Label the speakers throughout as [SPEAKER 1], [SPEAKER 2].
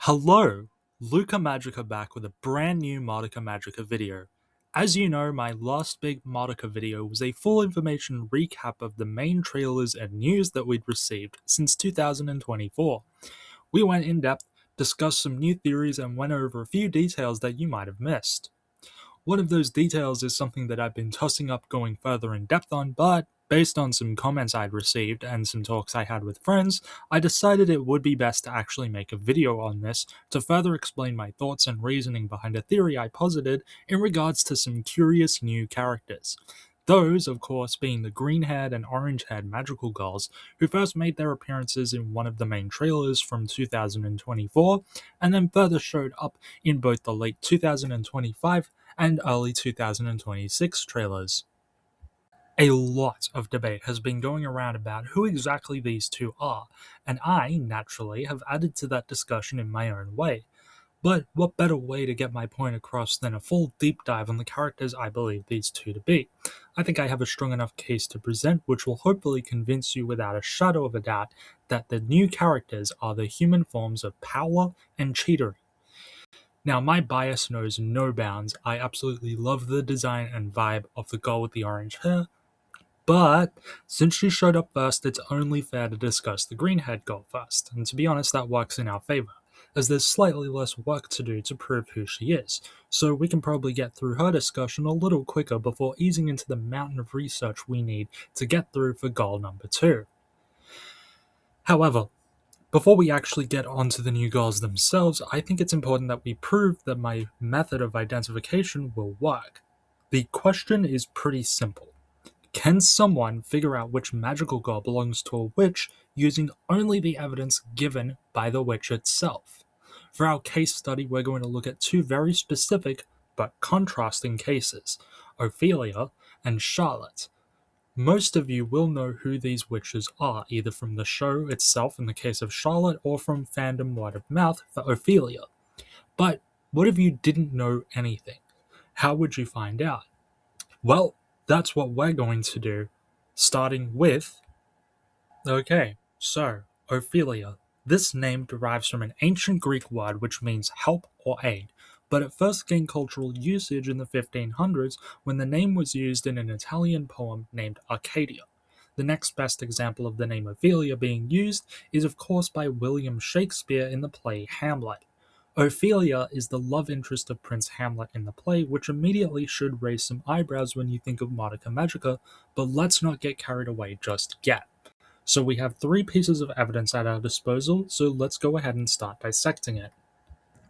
[SPEAKER 1] Hello, Luca Magica back with a brand new Madoka Magica video. As you know, my last big Madoka video was a full information recap of the main trailers and news that we'd received since 2024. We went in depth, discussed some new theories, and went over a few details that you might have missed. One of those details is something that I've been tossing up going further in depth on, but based on some comments I'd received and some talks I had with friends, I decided it would be best to actually make a video on this to further explain my thoughts and reasoning behind a theory I posited in regards to some curious new characters. Those, of course, being the green-haired and orange-haired magical girls who first made their appearances in one of the main trailers from 2024, and then further showed up in both the late 2025 and early 2026 trailers. A lot of debate has been going around about who exactly these two are, and I, naturally, have added to that discussion in my own way. But what better way to get my point across than a full deep dive on the characters I believe these two to be? I think I have a strong enough case to present which will hopefully convince you without a shadow of a doubt that the new characters are the human forms of Paula and Cheetery. Now, my bias knows no bounds. I absolutely love the design and vibe of the girl with the orange hair, but since she showed up first, it's only fair to discuss the green-haired girl first, and to be honest, that works in our favor, as there's slightly less work to do to prove who she is, so we can probably get through her discussion a little quicker before easing into the mountain of research we need to get through for goal number 2. However, before we actually get onto the new girls themselves, I think it's important that we prove that my method of identification will work. The question is pretty simple. Can someone figure out which magical girl belongs to a witch using only the evidence given by the witch itself? For our case study, we're going to look at two very specific but contrasting cases, Ophelia and Charlotte. Most of you will know who these witches are, either from the show itself in the case of Charlotte or from fandom word of mouth for Ophelia. But what if you didn't know anything? How would you find out? Well, that's what we're going to do, starting with... Okay, so, Ophelia. This name derives from an ancient Greek word which means help or aid, but it first gained cultural usage in the 1500s when the name was used in an Italian poem named Arcadia. The next best example of the name Ophelia being used is of course by William Shakespeare in the play Hamlet. Ophelia is the love interest of Prince Hamlet in the play, which immediately should raise some eyebrows when you think of Madoka Magica, but let's not get carried away just yet. So we have 3 pieces of evidence at our disposal, so let's go ahead and start dissecting it.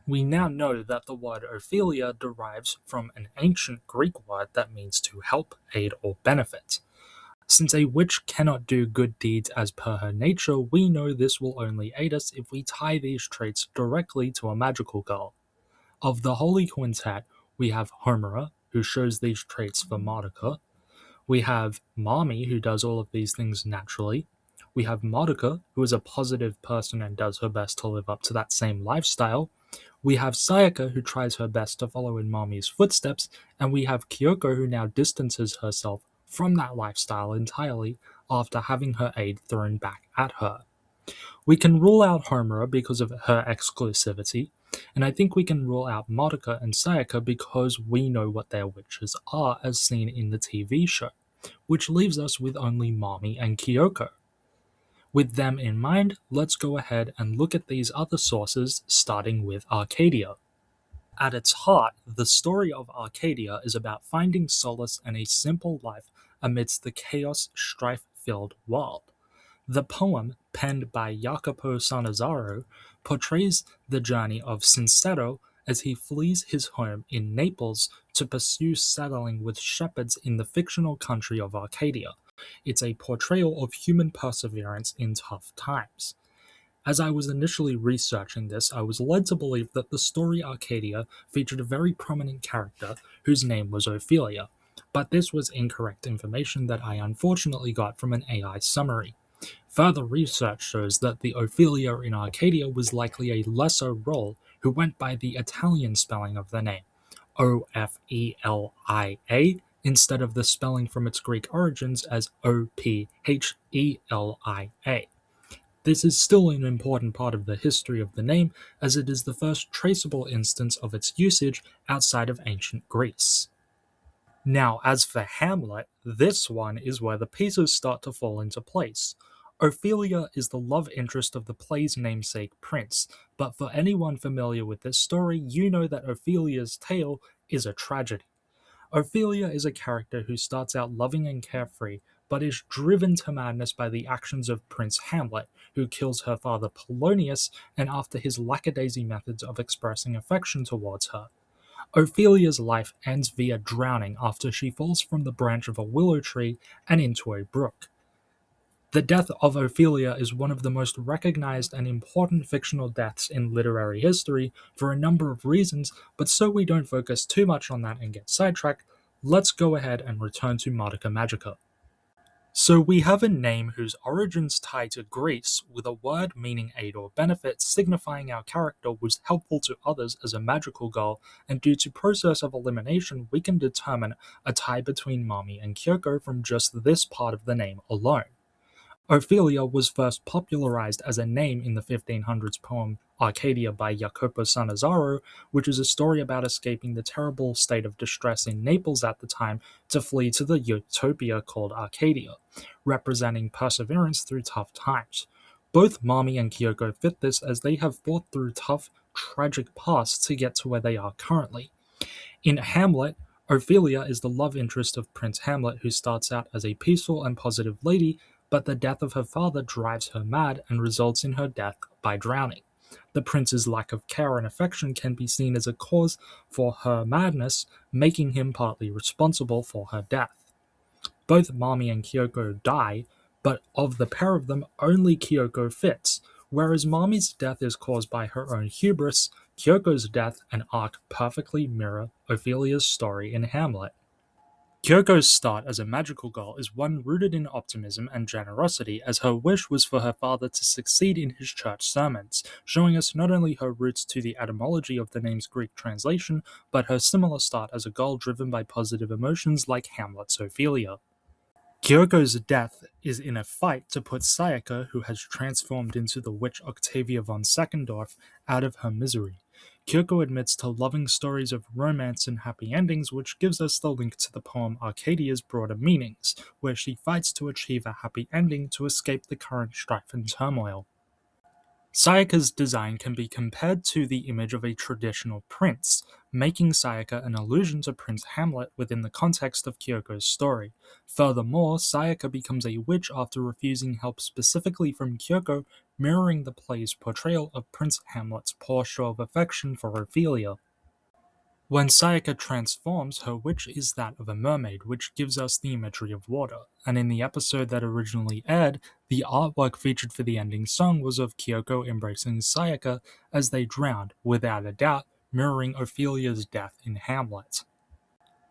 [SPEAKER 1] We now know that the word Ophelia derives from an ancient Greek word that means to help, aid, or benefit. Since a witch cannot do good deeds as per her nature, we know this will only aid us if we tie these traits directly to a magical girl. Of the Holy Quintet, we have Homura, who shows these traits for Madoka. We have Mami, who does all of these things naturally. We have Madoka, who is a positive person and does her best to live up to that same lifestyle. We have Sayaka, who tries her best to follow in Mami's footsteps. And we have Kyoko, who now distances herself from that lifestyle entirely after having her aid thrown back at her. We can rule out Homura because of her exclusivity, and I think we can rule out Madoka and Sayaka because we know what their witches are as seen in the TV show, which leaves us with only Mami and Kyoko. With them in mind, let's go ahead and look at these other sources, starting with Arcadia. At its heart, the story of Arcadia is about finding solace and a simple life amidst the chaos, strife-filled world. The poem, penned by Jacopo Sannazaro, portrays the journey of Sincero as he flees his home in Naples to pursue settling with shepherds in the fictional country of Arcadia. It's a portrayal of human perseverance in tough times. As I was initially researching this, I was led to believe that the story Arcadia featured a very prominent character whose name was Ophelia, but this was incorrect information that I unfortunately got from an AI summary. Further research shows that the Ophelia in Arcadia was likely a lesser role who went by the Italian spelling of the name, Ophelia, instead of the spelling from its Greek origins as Ophelia. This is still an important part of the history of the name, as it is the first traceable instance of its usage outside of ancient Greece. Now, as for Hamlet, this one is where the pieces start to fall into place. Ophelia is the love interest of the play's namesake prince, but for anyone familiar with this story, you know that Ophelia's tale is a tragedy. Ophelia is a character who starts out loving and carefree, but is driven to madness by the actions of Prince Hamlet, who kills her father Polonius, and after his lackadaisy methods of expressing affection towards her. Ophelia's life ends via drowning after she falls from the branch of a willow tree and into a brook. The death of Ophelia is one of the most recognized and important fictional deaths in literary history for a number of reasons, but so we don't focus too much on that and get sidetracked, let's go ahead and return to Madoka Magica. So we have a name whose origins tie to Greece, with a word meaning aid or benefit, signifying our character was helpful to others as a magical girl, and due to process of elimination we can determine a tie between Mami and Kyoko from just this part of the name alone. Ophelia was first popularized as a name in the 1500s poem Arcadia by Jacopo Sannazaro, which is a story about escaping the terrible state of distress in Naples at the time to flee to the utopia called Arcadia, representing perseverance through tough times. Both Mami and Kyoko fit this as they have fought through tough, tragic pasts to get to where they are currently. In Hamlet, Ophelia is the love interest of Prince Hamlet, who starts out as a peaceful and positive lady, but the death of her father drives her mad and results in her death by drowning. The prince's lack of care and affection can be seen as a cause for her madness, making him partly responsible for her death. Both Mami and Kyoko die, but of the pair of them, only Kyoko fits. Whereas Mami's death is caused by her own hubris, Kyoko's death and arc perfectly mirror Ophelia's story in Hamlet. Kyoko's start as a magical girl is one rooted in optimism and generosity, as her wish was for her father to succeed in his church sermons, showing us not only her roots to the etymology of the name's Greek translation, but her similar start as a girl driven by positive emotions like Hamlet's Ophelia. Kyoko's death is in a fight to put Sayaka, who has transformed into the witch Octavia von Seckendorf, out of her misery. Kyoko admits to loving stories of romance and happy endings, which gives us the link to the poem Arcadia's broader meanings, where she fights to achieve a happy ending to escape the current strife and turmoil. Sayaka's design can be compared to the image of a traditional prince, making Sayaka an allusion to Prince Hamlet within the context of Kyoko's story. Furthermore, Sayaka becomes a witch after refusing help specifically from Kyoko, mirroring the play's portrayal of Prince Hamlet's poor show of affection for Ophelia. When Sayaka transforms, her witch is that of a mermaid, which gives us the imagery of water, and in the episode that originally aired, the artwork featured for the ending song was of Kyoko embracing Sayaka as they drowned, without a doubt mirroring Ophelia's death in Hamlet.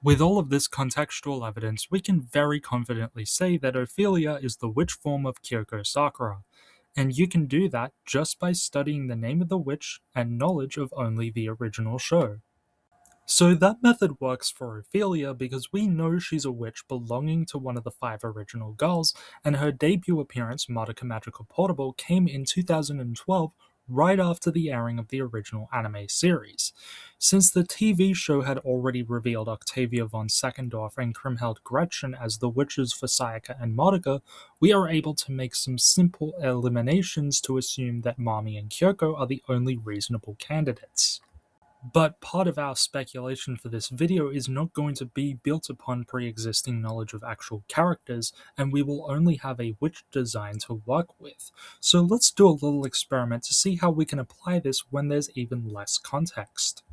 [SPEAKER 1] With all of this contextual evidence, we can very confidently say that Ophelia is the witch form of Kyoko Sakura, and you can do that just by studying the name of the witch and knowledge of only the original show. So that method works for Ophelia because we know she's a witch belonging to one of the 5 original girls, and her debut appearance, Madoka Magica Portable, came in 2012, right after the airing of the original anime series. Since the TV show had already revealed Octavia von Seckendorf and Kriemhild Gretchen as the witches for Sayaka and Madoka, we are able to make some simple eliminations to assume that Mami and Kyoko are the only reasonable candidates. But part of our speculation for this video is not going to be built upon pre-existing knowledge of actual characters, and we will only have a witch design to work with. So let's do a little experiment to see how we can apply this when there's even less context.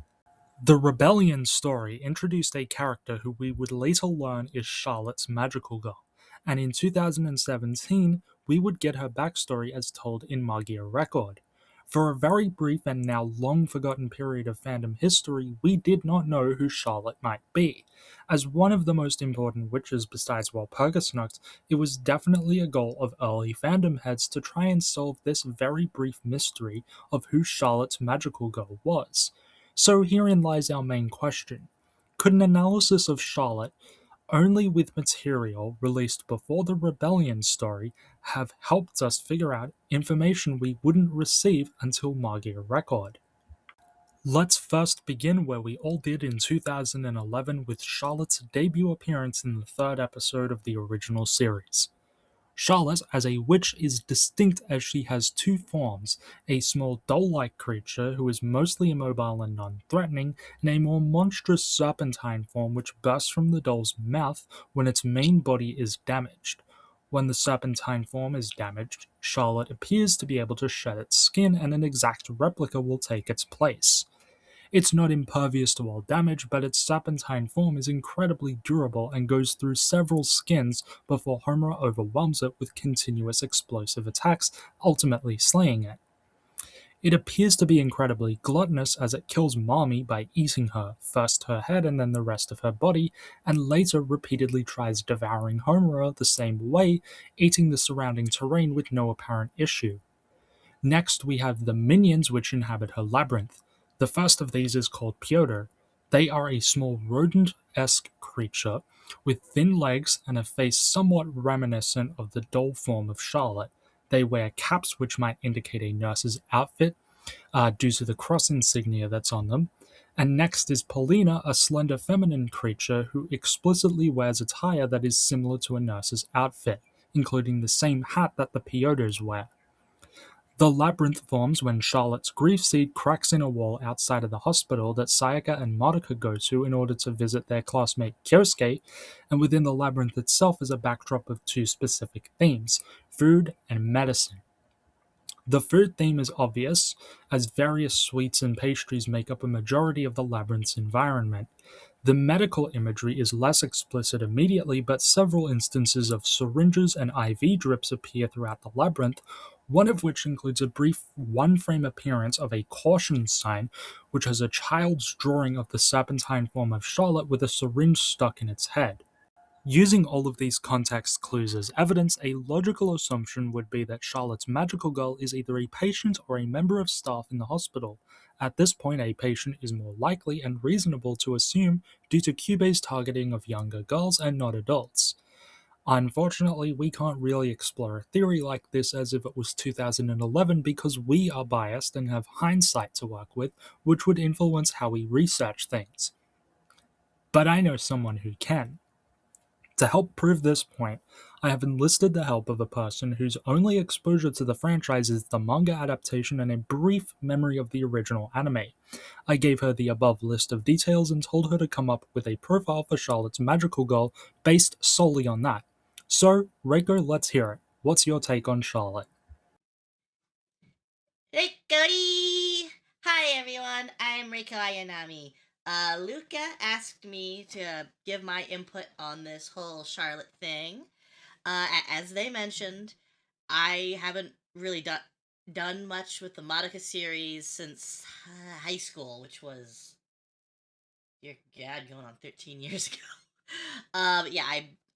[SPEAKER 1] The Rebellion story introduced a character who we would later learn is Charlotte's magical girl, and in 2017 we would get her backstory as told in Magia Record. For a very brief and now long forgotten period of fandom history, we did not know who Charlotte might be. As one of the most important witches besides Walpurgisnacht, it was definitely a goal of early fandom heads to try and solve this very brief mystery of who Charlotte's magical girl was. So herein lies our main question. Could an analysis of Charlotte, only with material released before the Rebellion story, have helped us figure out information we wouldn't receive until Magia Record. Let's first begin where we all did in 2011 with Charlotte's debut appearance in the third episode of the original series. Charlotte, as a witch, is distinct as she has two forms, a small doll-like creature who is mostly immobile and non-threatening, and a more monstrous serpentine form which bursts from the doll's mouth when its main body is damaged. When the serpentine form is damaged, Charlotte appears to be able to shed its skin and an exact replica will take its place. It's not impervious to all damage, but its serpentine form is incredibly durable and goes through several skins before Homer overwhelms it with continuous explosive attacks, ultimately slaying it. It appears to be incredibly gluttonous as it kills Mommy by eating her, first her head and then the rest of her body, and later repeatedly tries devouring Homer the same way, eating the surrounding terrain with no apparent issue. Next, we have the minions which inhabit her labyrinth. The first of these is called Pyotr. They are a small rodent-esque creature with thin legs and a face somewhat reminiscent of the doll form of Charlotte. They wear caps which might indicate a nurse's outfit due to the cross insignia that's on them. And next is Paulina, a slender feminine creature who explicitly wears attire that is similar to a nurse's outfit, including the same hat that the Pyotrs wear. The labyrinth forms when Charlotte's grief seed cracks in a wall outside of the hospital that Sayaka and Madoka go to in order to visit their classmate Kyosuke, and within the labyrinth itself is a backdrop of two specific themes: food and medicine. The food theme is obvious, as various sweets and pastries make up a majority of the labyrinth's environment. The medical imagery is less explicit immediately, but several instances of syringes and IV drips appear throughout the labyrinth, one of which includes a brief one-frame appearance of a caution sign, which has a child's drawing of the serpentine form of Charlotte with a syringe stuck in its head. Using all of these context clues as evidence, a logical assumption would be that Charlotte's magical girl is either a patient or a member of staff in the hospital. At this point, a patient is more likely and reasonable to assume due to Cube's targeting of younger girls and not adults. Unfortunately, we can't really explore a theory like this as if it was 2011 because we are biased and have hindsight to work with, which would influence how we research things. But I know someone who can. To help prove this point, I have enlisted the help of a person whose only exposure to the franchise is the manga adaptation and a brief memory of the original anime. I gave her the above list of details and told her to come up with a profile for Charlotte's magical girl based solely on that. So, Reiko, let's hear it. What's your take on Charlotte?
[SPEAKER 2] Quitterie! Hi everyone, I'm Reiko Ayanami. Luca asked me to give my input on this whole Charlotte thing. As they mentioned, I haven't really done much with the Madoka series since high school, which was, dear God, going on 13 years ago. Yeah,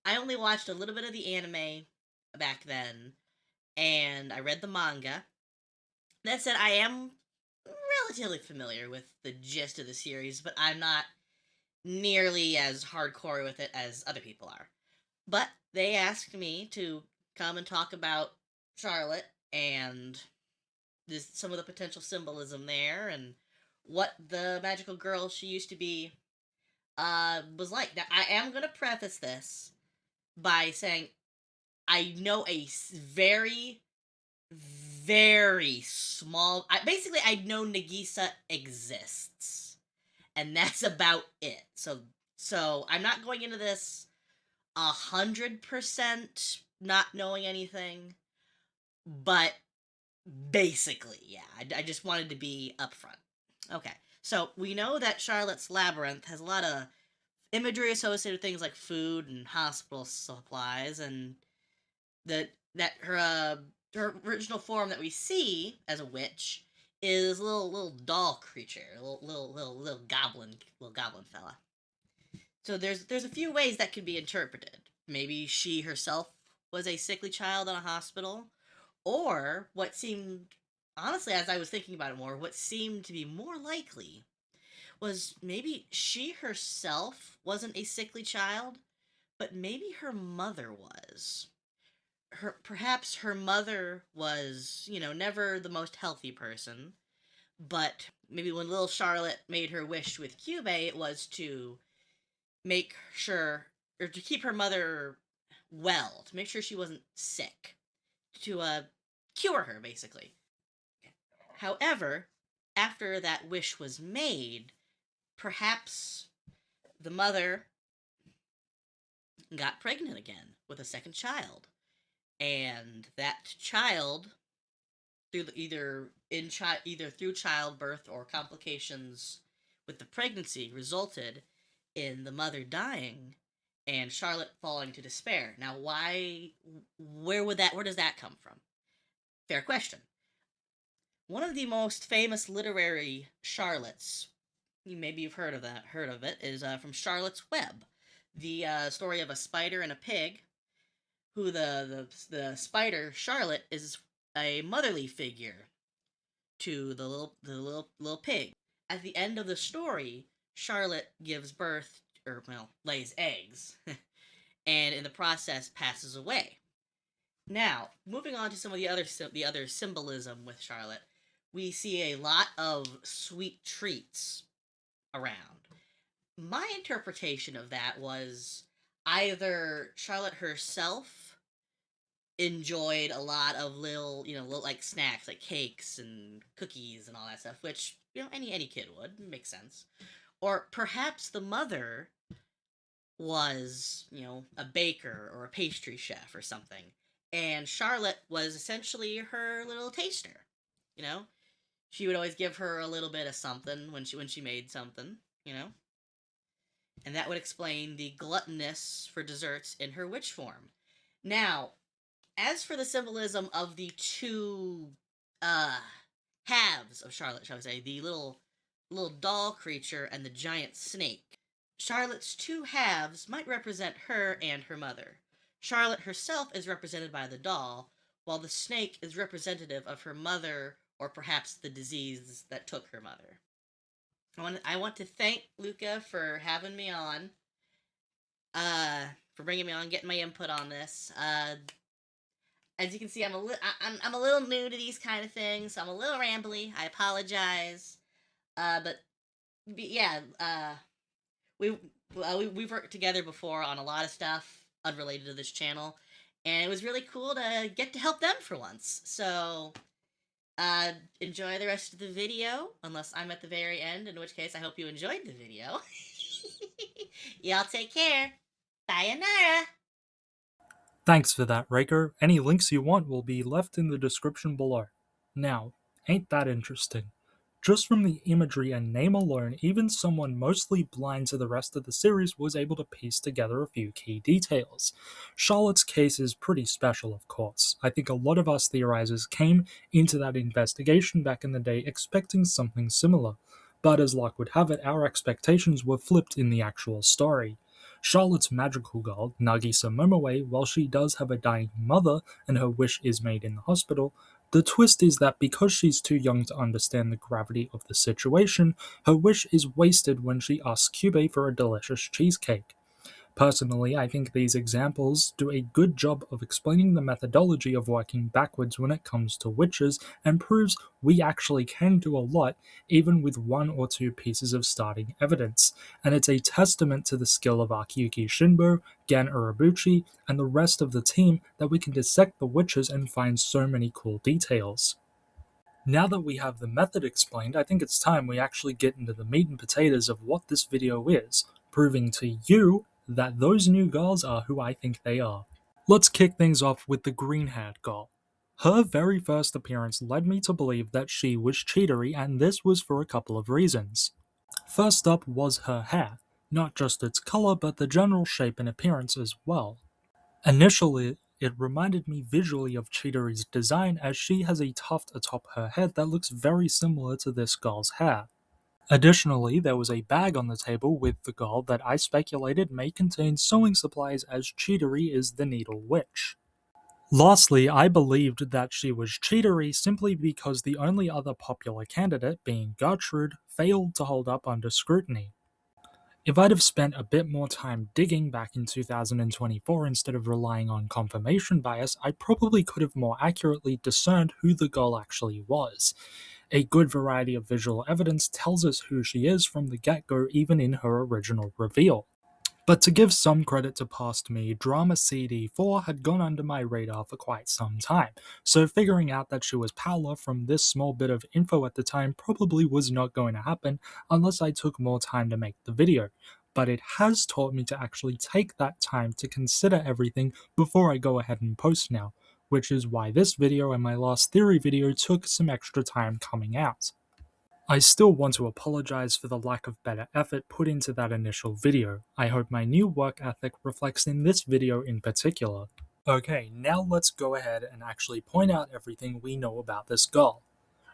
[SPEAKER 2] I only watched a little bit of the anime back then, and I read the manga. That said, I am relatively familiar with the gist of the series, but I'm not nearly as hardcore with it as other people are. But they asked me to come and talk about Charlotte and some of the potential symbolism there and what the magical girl she used to be was like. Now, I am going to preface this by saying I know a very, very small. Basically, I know Nagisa exists, and that's about it. So I'm not going into this 100% not knowing anything, but basically, yeah. I just wanted to be upfront. Okay, so we know that Charlotte's Labyrinth has a lot of imagery associated with things like food and hospital supplies, and that her original form that we see as a witch is a little doll creature, a little goblin fella. So there's a few ways that could be interpreted. Maybe she herself was a sickly child in a hospital, or what seemed, honestly, as I was thinking about it more, what seemed to be more likely was maybe she herself wasn't a sickly child, but maybe her mother was. perhaps her mother was, never the most healthy person, but maybe when little Charlotte made her wish with Cube, it was to make sure, or to keep her mother well, to make sure she wasn't sick, to cure her, basically. However, after that wish was made, perhaps the mother got pregnant again with a second child. And that child, through either through childbirth or complications with the pregnancy, resulted in the mother dying and Charlotte falling to despair. Now, why? Where does that come from? Fair question. One of the most famous literary Charlottes, maybe you've heard of it, is from Charlotte's Web, the story of a spider and a pig. Who the spider Charlotte is a motherly figure to the little pig. At the end of the story, Charlotte gives birth, or well, lays eggs, and in the process passes away. Now, moving on to some of the other symbolism with Charlotte, we see a lot of sweet treats around. My interpretation of that was either Charlotte herself enjoyed a lot of little like snacks like cakes and cookies and all that stuff, which any kid would make sense. Or perhaps the mother was a baker or a pastry chef or something, and Charlotte was essentially her little taster. You know, she would always give her a little bit of something when she made something. You know, and that would explain the gluttonous for desserts in her witch form. Now, as for the symbolism of the two uh halves of Charlotte, shall we say, the little doll creature and the giant snake. Charlotte's two halves might represent her and her mother. Charlotte herself is represented by the doll, while the snake is representative of her mother or perhaps the disease that took her mother. I want to thank Luca for having me on, uh, for bringing me on, getting my input on this. As you can see, I'm a little new to these kind of things, so I'm a little rambly. I apologize. But yeah, we we've worked together before on a lot of stuff unrelated to this channel, and it was really cool to get to help them for once. So enjoy the rest of the video, unless I'm at the very end, in which case I hope you enjoyed the video. Y'all take care. Sayonara.
[SPEAKER 1] Thanks for that, Reiko. Any links you want will be left in the description below. Now, ain't that interesting? Just from the imagery and name alone, even someone mostly blind to the rest of the series was able to piece together a few key details. Charlotte's case is pretty special, of course. I think a lot of us theorizers came into that investigation back in the day expecting something similar, but as luck would have it, our expectations were flipped in the actual story. Charlotte's magical girl, Nagisa Momoe, while she does have a dying mother and her wish is made in the hospital, the twist is that because she's too young to understand the gravity of the situation, her wish is wasted when she asks Cube for a delicious cheesecake. Personally, I think these examples do a good job of explaining the methodology of working backwards when it comes to witches and proves we actually can do a lot even with one or two pieces of starting evidence, and it's a testament to the skill of Akiyuki Shinbo, Gan Urobuchi, and the rest of the team that we can dissect the witches and find so many cool details. Now that we have the method explained, I think it's time we actually get into the meat and potatoes of what this video is, proving to you that those new girls are who I think they are. Let's kick things off with the green-haired girl. Her very first appearance led me to believe that she was Cheetery, and this was for a couple of reasons. First up was her hair, not just its color but the general shape and appearance as well. Initially, it reminded me visually of Cheetery's design as she has a tuft atop her head that looks very similar to this girl's hair. Additionally, there was a bag on the table with the girl that I speculated may contain sewing supplies as Cheetery is the Needle Witch. Lastly, I believed that she was Cheetery simply because the only other popular candidate, being Gertrude, failed to hold up under scrutiny. If I'd have spent a bit more time digging back in 2024 instead of relying on confirmation bias, I probably could have more accurately discerned who the girl actually was. A good variety of visual evidence tells us who she is from the get go, even in her original reveal. But to give some credit to past me, Drama CD4 had gone under my radar for quite some time, so figuring out that she was Paula from this small bit of info at the time probably was not going to happen unless I took more time to make the video. But it has taught me to actually take that time to consider everything before I go ahead and post now, which is why this video and my last theory video took some extra time coming out. I still want to apologize for the lack of better effort put into that initial video. I hope my new work ethic reflects in this video in particular. Okay, now let's go ahead and actually point out everything we know about this girl.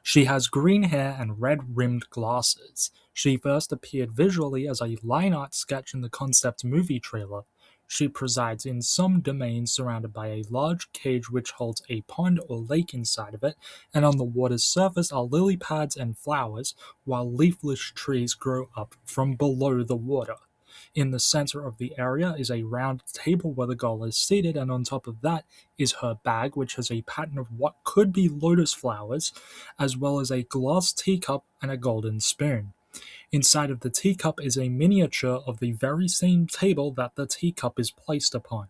[SPEAKER 1] She has green hair and red-rimmed glasses. She first appeared visually as a line art sketch in the concept movie trailer. She presides in some domains surrounded by a large cage which holds a pond or lake inside of it, and on the water's surface are lily pads and flowers, while leafless trees grow up from below the water. In the center of the area is a round table where the girl is seated, and on top of that is her bag, which has a pattern of what could be lotus flowers, as well as a glass teacup and a golden spoon. Inside of the teacup is a miniature of the very same table that the teacup is placed upon.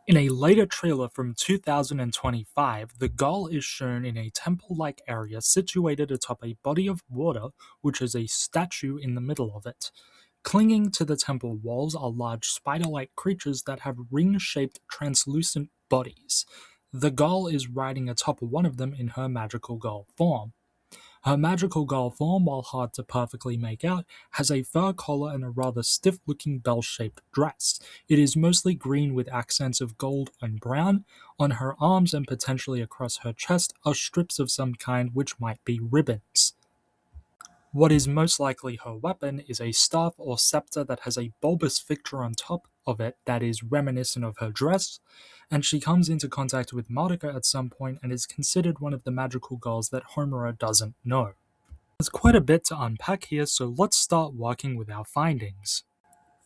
[SPEAKER 1] In a later trailer from 2025, the girl is shown in a temple-like area situated atop a body of water, which has a statue in the middle of it. Clinging to the temple walls are large spider-like creatures that have ring-shaped translucent bodies. The girl is riding atop one of them in her magical girl form. Her magical girl form, while hard to perfectly make out, has a fur collar and a rather stiff-looking bell-shaped dress. It is mostly green with accents of gold and brown. On her arms and potentially across her chest are strips of some kind which might be ribbons. What is most likely her weapon is a staff or scepter that has a bulbous fixture on top of it that is reminiscent of her dress, and she comes into contact with Madoka at some point and is considered one of the magical girls that Homura doesn't know. There's quite a bit to unpack here, so let's start working with our findings.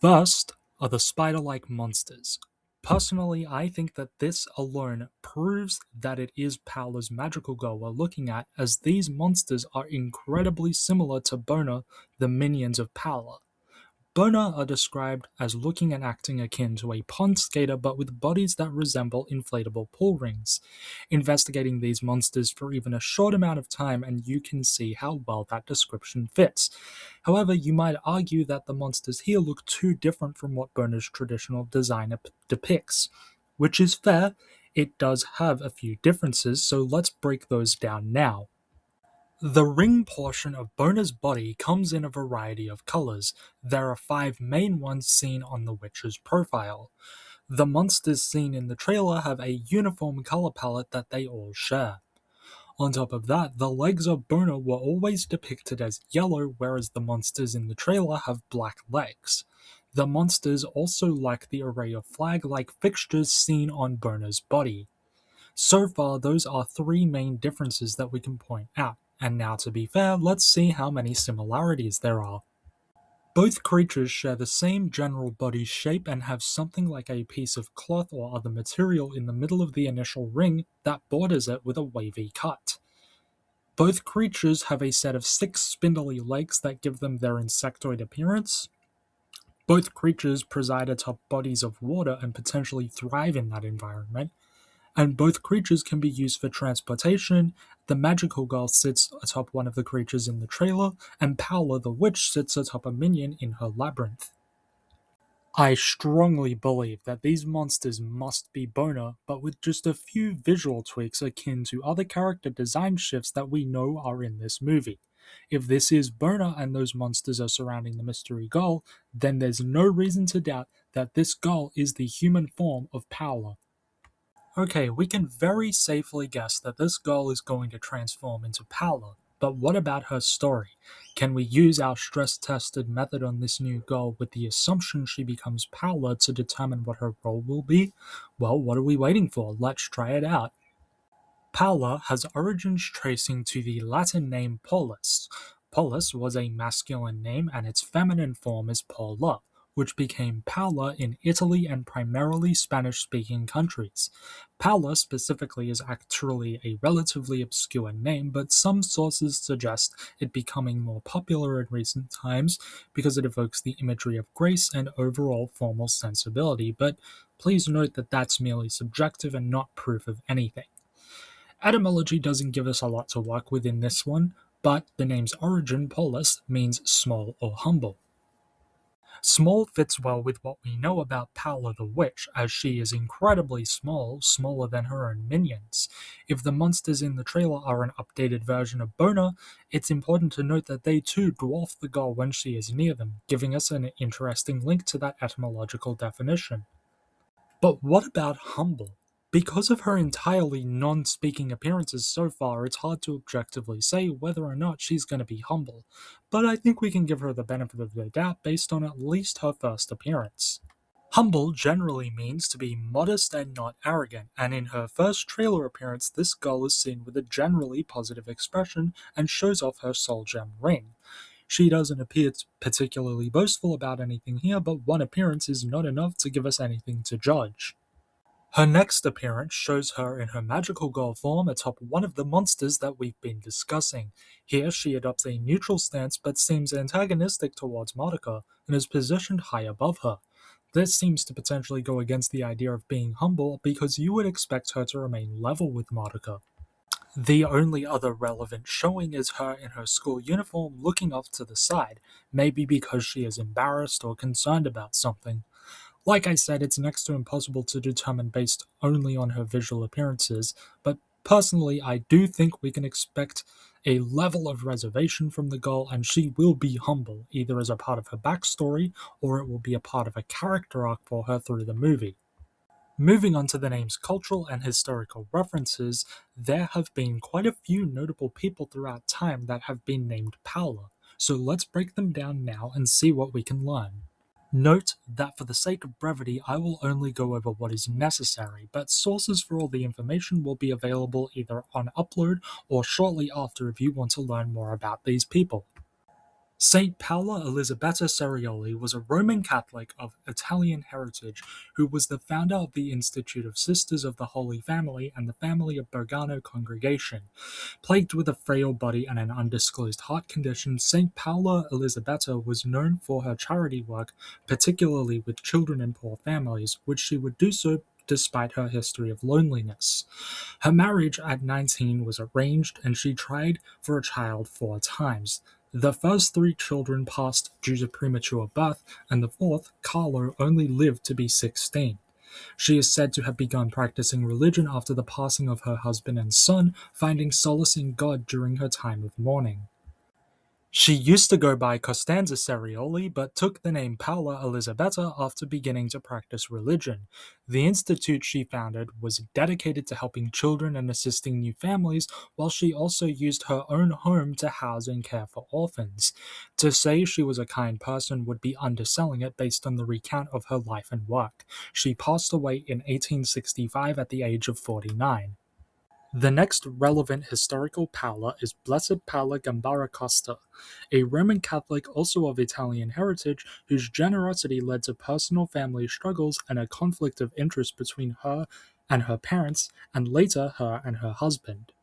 [SPEAKER 1] First are the spider-like monsters. Personally, I think that this alone proves that it is Paola's magical girl we're looking at, as these monsters are incredibly similar to Bona, the minions of Paola. Bona are described as looking and acting akin to a pond skater but with bodies that resemble inflatable pool rings. Investigating these monsters for even a short amount of time and you can see how well that description fits. However, you might argue that the monsters here look too different from what Bona's traditional design depicts. Which is fair, it does have a few differences, so let's break those down now. The ring portion of Bona's body comes in a variety of colors. There are 5 main ones seen on the witch's profile. The monsters seen in the trailer have a uniform color palette that they all share. On top of that, the legs of Bona were always depicted as yellow, whereas the monsters in the trailer have black legs. The monsters also lack the array of flag-like fixtures seen on Bona's body. So far, those are 3 main differences that we can point out. And now, to be fair, let's see how many similarities there are. Both creatures share the same general body shape and have something like a piece of cloth or other material in the middle of the initial ring that borders it with a wavy cut. Both creatures have a set of 6 spindly legs that give them their insectoid appearance. Both creatures preside atop bodies of water and potentially thrive in that environment. And both creatures can be used for transportation. The magical girl sits atop one of the creatures in the trailer, and Paula the witch sits atop a minion in her labyrinth. I strongly believe that these monsters must be Bona, but with just a few visual tweaks akin to other character design shifts that we know are in this movie. If this is Bona and those monsters are surrounding the mystery girl, then there's no reason to doubt that this girl is the human form of Paula. Okay, we can very safely guess that this girl is going to transform into Paula, but what about her story? Can we use our stress-tested method on this new girl with the assumption she becomes Paula to determine what her role will be? Well, what are we waiting for? Let's try it out. Paula has origins tracing to the Latin name Polus. Polis was a masculine name and its feminine form is Paula, which became Paula in Italy and primarily Spanish-speaking countries. Paula specifically is actually a relatively obscure name, but some sources suggest it becoming more popular in recent times because it evokes the imagery of grace and overall formal sensibility, but please note that that's merely subjective and not proof of anything. Etymology doesn't give us a lot to work with in this one, but the name's origin, Polis, means small or humble. Small fits well with what we know about Paola the Witch, as she is incredibly small, smaller than her own minions. If the monsters in the trailer are an updated version of Bona, it's important to note that they too dwarf the girl when she is near them, giving us an interesting link to that etymological definition. But what about humble? Because of her entirely non speaking appearances so far, it's hard to objectively say whether or not she's going to be humble, but I think we can give her the benefit of the doubt based on at least her first appearance. Humble generally means to be modest and not arrogant, and in her first trailer appearance, this girl is seen with a generally positive expression and shows off her soul gem ring. She doesn't appear particularly boastful about anything here, but one appearance is not enough to give us anything to judge. Her next appearance shows her in her magical girl form atop one of the monsters that we've been discussing. Here she adopts a neutral stance but seems antagonistic towards Madoka and is positioned high above her. This seems to potentially go against the idea of being humble because you would expect her to remain level with Madoka. The only other relevant showing is her in her school uniform looking off to the side, maybe because she is embarrassed or concerned about something. Like I said, it's next to impossible to determine based only on her visual appearances, but personally, I do think we can expect a level of reservation from the girl, and she will be humble, either as a part of her backstory or it will be a part of a character arc for her through the movie. Moving on to the name's cultural and historical references, there have been quite a few notable people throughout time that have been named Paula, so let's break them down now and see what we can learn. Note that for the sake of brevity, I will only go over what is necessary, but sources for all the information will be available either on upload or shortly after if you want to learn more about these people. Saint Paola Elisabetta Cerioli was a Roman Catholic of Italian heritage who was the founder of the Institute of Sisters of the Holy Family and the Family of Bergamo congregation. Plagued with a frail body and an undisclosed heart condition, Saint Paola Elisabetta was known for her charity work, particularly with children in poor families, which she would do so despite her history of loneliness. Her marriage at 19 was arranged, and she tried for a child 4 times. The first 3 children passed due to premature birth, and the fourth, Carlo, only lived to be 16. She is said to have begun practicing religion after the passing of her husband and son, finding solace in God during her time of mourning. She used to go by Costanza Cerioli, but took the name Paola Elisabetta after beginning to practice religion. The institute she founded was dedicated to helping children and assisting new families, while she also used her own home to house and care for orphans. To say she was a kind person would be underselling it based on the recount of her life and work. She passed away in 1865 at the age of 49. The next relevant historical Paula is Blessed Paula Gambara Costa, a Roman Catholic also of Italian heritage whose generosity led to personal family struggles and a conflict of interest between her and her parents, and later her and her husband.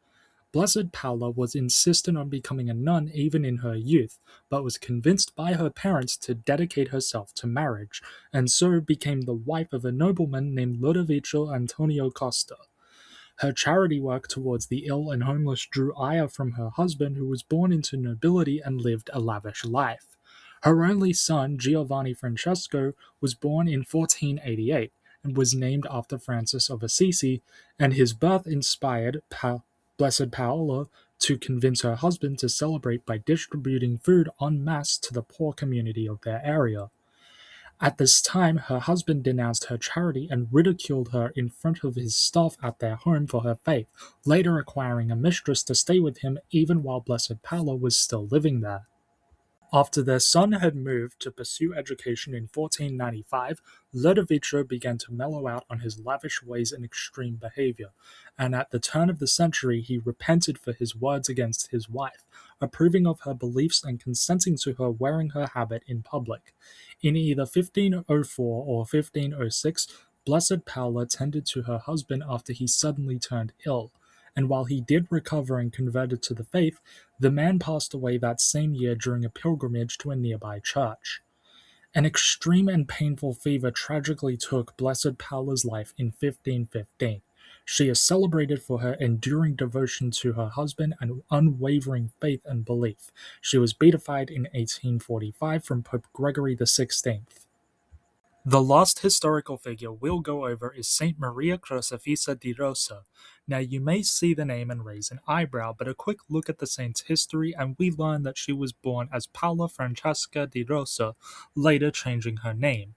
[SPEAKER 1] Blessed Paula was insistent on becoming a nun even in her youth, but was convinced by her parents to dedicate herself to marriage, and so became the wife of a nobleman named Lodovico Antonio Costa. Her charity work towards the ill and homeless drew ire from her husband, who was born into nobility and lived a lavish life. Her only son, Giovanni Francesco, was born in 1488 and was named after Francis of Assisi, and his birth inspired Blessed Paola to convince her husband to celebrate by distributing food en masse to the poor community of their area. At this time, her husband denounced her charity and ridiculed her in front of his staff at their home for her faith, later acquiring a mistress to stay with him even while Blessed Paula was still living there. After their son had moved to pursue education in 1495, Ludovico began to mellow out on his lavish ways and extreme behavior, and at the turn of the century he repented for his words against his wife, approving of her beliefs and consenting to her wearing her habit in public. In either 1504 or 1506, Blessed Paula tended to her husband after he suddenly turned ill, and while he did recover and converted to the faith, the man passed away that same year during a pilgrimage to a nearby church. An extreme and painful fever tragically took Blessed Paula's life in 1515. She is celebrated for her enduring devotion to her husband and unwavering faith and belief. She was beatified in 1845 from Pope Gregory XVI. The last historical figure we'll go over is Saint Maria Crocifissa di Rosa. Now, you may see the name and raise an eyebrow, but a quick look at the saint's history, and we learn that she was born as Paola Francesca di Rosa, later changing her name.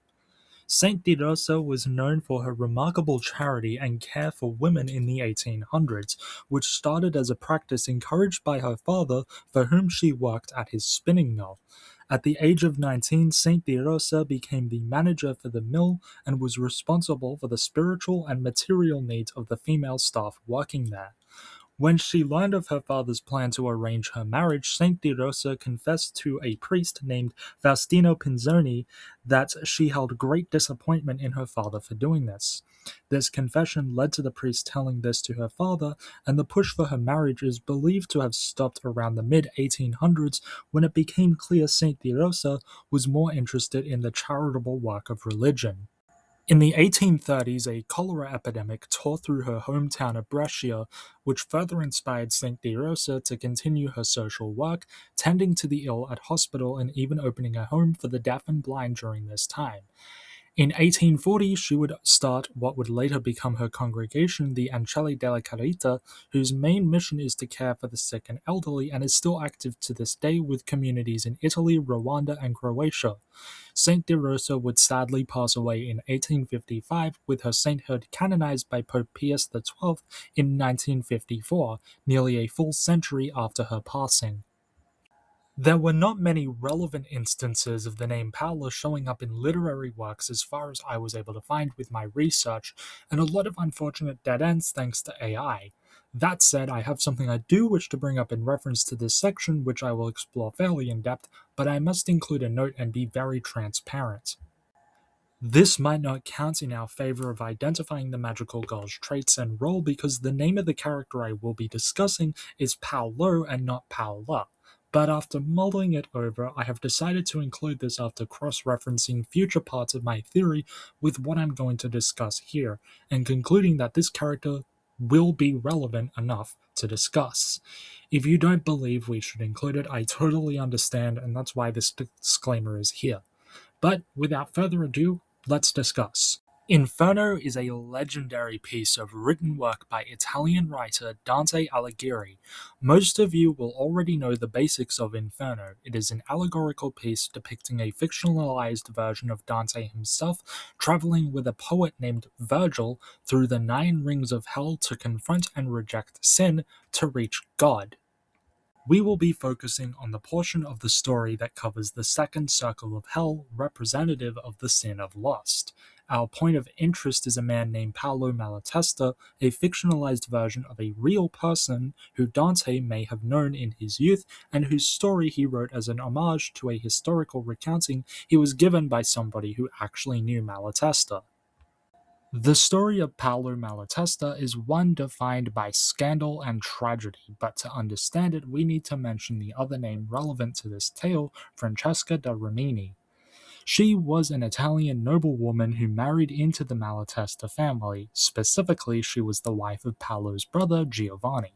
[SPEAKER 1] Saint Di Rosa was known for her remarkable charity and care for women in the 1800s, which started as a practice encouraged by her father, for whom she worked at his spinning mill. At the age of 19, Saint Di Rosa became the manager for the mill and was responsible for the spiritual and material needs of the female staff working there. When she learned of her father's plan to arrange her marriage, Saint Di Rosa confessed to a priest named Faustino Pinzoni that she held great disappointment in her father for doing this. This confession led to the priest telling this to her father, and the push for her marriage is believed to have stopped around the mid 1800s when it became clear Saint Di Rosa was more interested in the charitable work of religion. In the 1830s, a cholera epidemic tore through her hometown of Brescia, which further inspired St. De Rosa to continue her social work, tending to the ill at hospital and even opening a home for the deaf and blind during this time. In 1840, she would start what would later become her congregation, the Ancelle della Carita, whose main mission is to care for the sick and elderly and is still active to this day with communities in Italy, Rwanda, and Croatia. Saint De Rosa would sadly pass away in 1855, with her sainthood canonized by Pope Pius XII in 1954, nearly a full century after her passing. There were not many relevant instances of the name Paula showing up in literary works as far as I was able to find with my research, and a lot of unfortunate dead ends thanks to AI. That said, I have something I do wish to bring up in reference to this section, which I will explore fairly in depth, but I must include a note and be very transparent. This might not count in our favor of identifying the magical girl's traits and role because the name of the character I will be discussing is Paolo and not Paola. But after mulling it over, I have decided to include this after cross-referencing future parts of my theory with what I'm going to discuss here, and concluding that this character will be relevant enough to discuss. If you don't believe we should include it, I totally understand, and that's why this disclaimer is here. But without further ado, let's discuss. Inferno is a legendary piece of written work by Italian writer Dante Alighieri. Most of you will already know the basics of Inferno. It is an allegorical piece depicting a fictionalized version of Dante himself traveling with a poet named Virgil through the 9 rings of hell to confront and reject sin to reach God. We will be focusing on the portion of the story that covers the second circle of hell, representative of the sin of lust. Our point of interest is a man named Paolo Malatesta, a fictionalized version of a real person who Dante may have known in his youth and whose story he wrote as an homage to a historical recounting he was given by somebody who actually knew Malatesta. The story of Paolo Malatesta is one defined by scandal and tragedy, but to understand it, we need to mention the other name relevant to this tale, Francesca da Rimini. She was an Italian noblewoman who married into the Malatesta family. Specifically, she was the wife of Paolo's brother, Giovanni.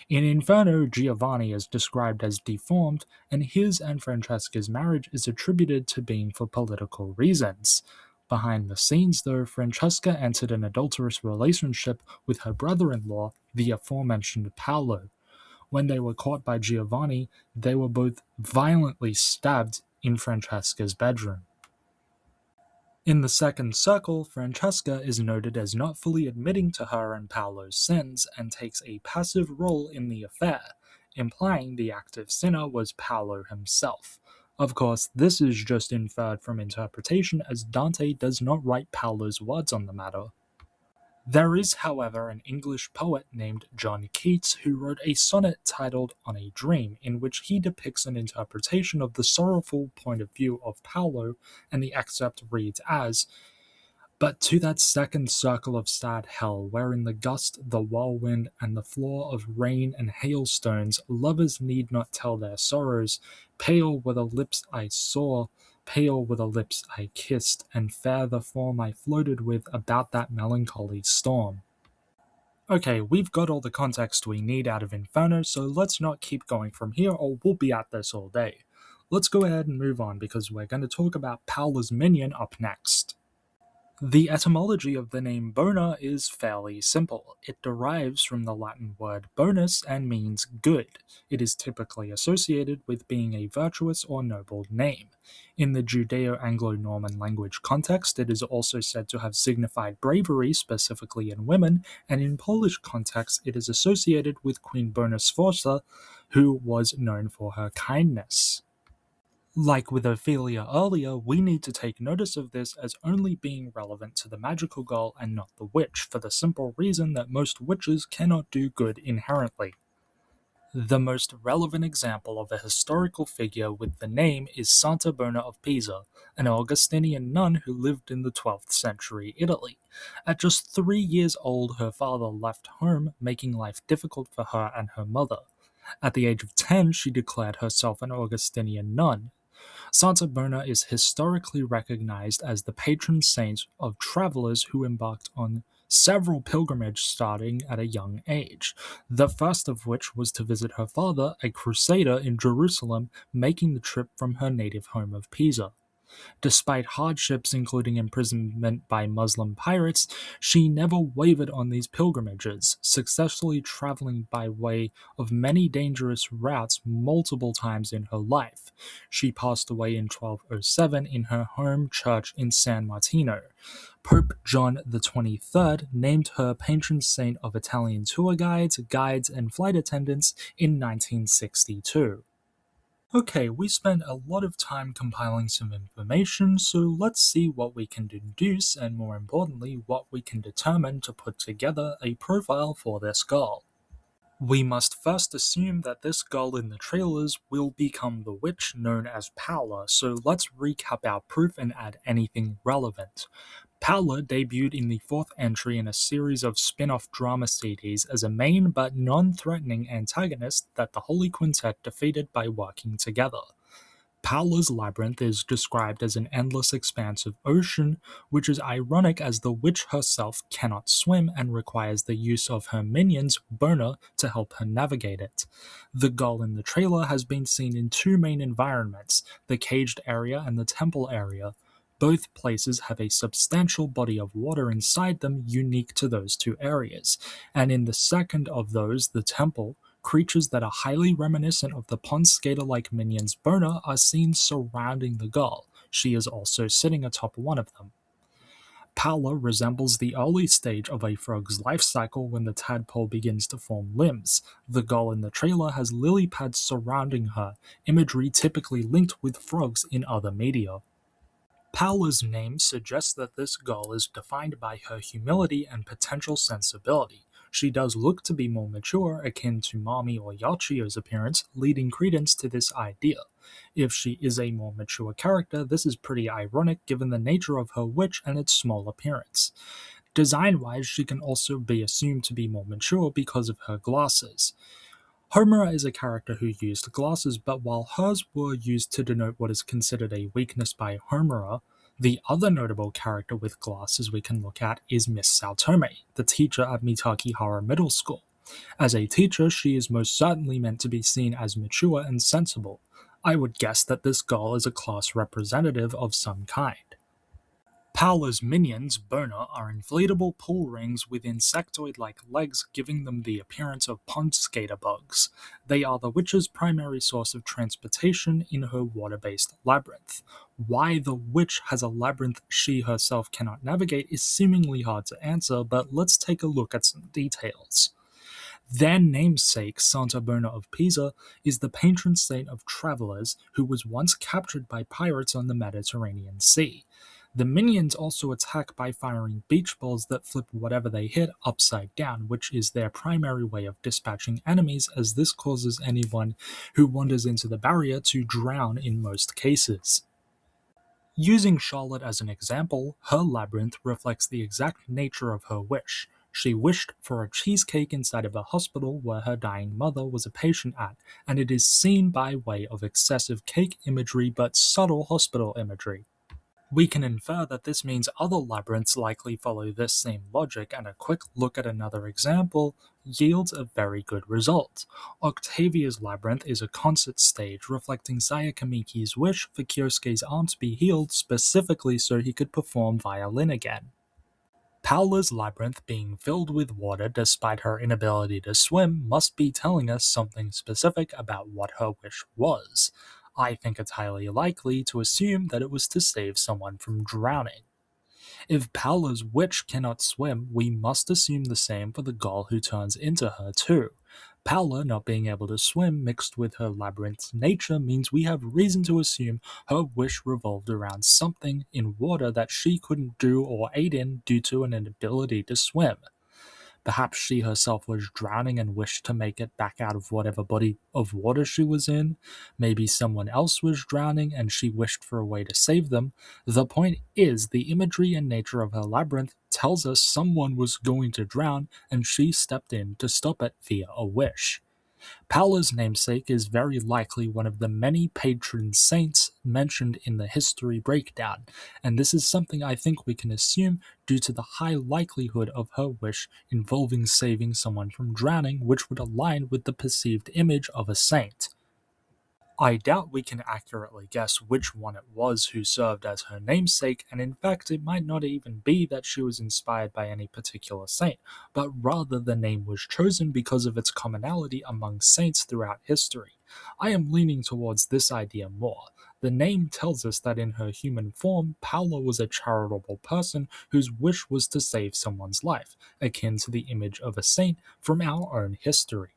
[SPEAKER 1] In Inferno, Giovanni is described as deformed, and his and Francesca's marriage is attributed to being for political reasons. Behind the scenes, though, Francesca entered an adulterous relationship with her brother-in-law, the aforementioned Paolo. When they were caught by Giovanni, they were both violently stabbed in Francesca's bedroom. In the second circle, Francesca is noted as not fully admitting to her and Paolo's sins and takes a passive role in the affair. implying the active sinner was Paolo himself. Of course, this is just inferred from interpretation as Dante does not write Paolo's words on the matter. There is, however, an English poet named John Keats who wrote a sonnet titled On a Dream, in which he depicts an interpretation of the sorrowful point of view of Paolo, and the excerpt reads as, "But to that second circle of sad hell, wherein the gust, the whirlwind, and the floor of rain and hailstones, lovers need not tell their sorrows. Pale were the lips I saw, pale were the lips I kissed, and fair the form I floated with about that melancholy storm." Okay, we've got all the context we need out of Inferno, so let's not keep going from here or we'll be at this all day. Let's go ahead and move on because we're going to talk about Paula's minion up next. The etymology of the name Bona is fairly simple. It derives from the Latin word bonus and means good. It is typically associated with being a virtuous or noble name. In the Judeo-Anglo-Norman language context, it is also said to have signified bravery, specifically in women, and in Polish context, it is associated with Queen Bona Sforza, who was known for her kindness. Like with Ophelia earlier, we need to take notice of this as only being relevant to the magical girl and not the witch, for the simple reason that most witches cannot do good inherently. The most relevant example of a historical figure with the name is Santa Bona of Pisa, an Augustinian nun who lived in the 12th century Italy. At just 3 years old, her father left home, making life difficult for her and her mother. At the age of 10, she declared herself an Augustinian nun. Santa Bona is historically recognized as the patron saint of travelers who embarked on several pilgrimages starting at a young age, the first of which was to visit her father, a crusader in Jerusalem, making the trip from her native home of Pisa. Despite hardships including imprisonment by Muslim pirates, she never wavered on these pilgrimages, successfully traveling by way of many dangerous routes multiple times in her life. She passed away in 1207 in her home church in San Martino. Pope John the 23rd named her patron saint of Italian tour guides, and flight attendants in 1962. Okay, we spent a lot of time compiling some information, so let's see what we can deduce and more importantly, what we can determine to put together a profile for this girl. We must first assume that this girl in the trailers will become the witch known as Paula, so let's recap our proof and add anything relevant. Paula debuted in the fourth entry in a series of spin-off drama CDs as a main but non-threatening antagonist that the Holy Quintet defeated by working together. Paula's labyrinth is described as an endless expanse of ocean, which is ironic as the witch herself cannot swim and requires the use of her minions, Bona, to help her navigate it. The girl in the trailer has been seen in two main environments, the caged area and the temple area. Both places have a substantial body of water inside them unique to those two areas, and in the second of those, the temple, creatures that are highly reminiscent of the pond skater-like minions Bona are seen surrounding the girl. She is also sitting atop one of them. Paula resembles the early stage of a frog's life cycle when the tadpole begins to form limbs. The girl in the trailer has lily pads surrounding her, imagery typically linked with frogs in other media. Paula's name suggests that this girl is defined by her humility and potential sensibility. She does look to be more mature, akin to Mami or Yachio's appearance, leading credence to this idea. If she is a more mature character, this is pretty ironic given the nature of her witch and its small appearance. Design-wise, she can also be assumed to be more mature because of her glasses. Homura is a character who used glasses, but while hers were used to denote what is considered a weakness by Homura, the other notable character with glasses we can look at is Miss Saotome, the teacher at Mitakihara Middle School. As a teacher, she is most certainly meant to be seen as mature and sensible. I would guess that this girl is a class representative of some kind. Paola's minions, Bona, are inflatable pool rings with insectoid-like legs giving them the appearance of pond skater bugs. They are the witch's primary source of transportation in her water-based labyrinth. Why the witch has a labyrinth she herself cannot navigate is seemingly hard to answer, but let's take a look at some details. Their namesake, Santa Bona of Pisa, is the patron saint of travelers who was once captured by pirates on the Mediterranean Sea. The minions also attack by firing beach balls that flip whatever they hit upside down, which is their primary way of dispatching enemies, as this causes anyone who wanders into the barrier to drown in most cases. Using Charlotte as an example, her labyrinth reflects the exact nature of her wish. She wished for a cheesecake inside of a hospital where her dying mother was a patient at, and it is seen by way of excessive cake imagery but subtle hospital imagery. We can infer that this means other labyrinths likely follow this same logic, and a quick look at another example yields a very good result. Octavia's labyrinth is a concert stage reflecting Sayakamiki's wish for Kyosuke's arm to be healed specifically so he could perform violin again. Paola's labyrinth being filled with water despite her inability to swim must be telling us something specific about what her wish was. I think it's highly likely to assume that it was to save someone from drowning. If Paola's witch cannot swim, we must assume the same for the girl who turns into her too. Paola not being able to swim mixed with her labyrinth's nature means we have reason to assume her wish revolved around something in water that she couldn't do or aid in due to an inability to swim. Perhaps she herself was drowning and wished to make it back out of whatever body of water she was in. Maybe someone else was drowning and she wished for a way to save them. The point is, the imagery and nature of her labyrinth tells us someone was going to drown and she stepped in to stop it via a wish. Paula's namesake is very likely one of the many patron saints mentioned in the history breakdown, and this is something I think we can assume due to the high likelihood of her wish involving saving someone from drowning, which would align with the perceived image of a saint. I doubt we can accurately guess which one it was who served as her namesake, and in fact, it might not even be that she was inspired by any particular saint, but rather the name was chosen because of its commonality among saints throughout history. I am leaning towards this idea more. The name tells us that in her human form, Paula was a charitable person whose wish was to save someone's life, akin to the image of a saint from our own history.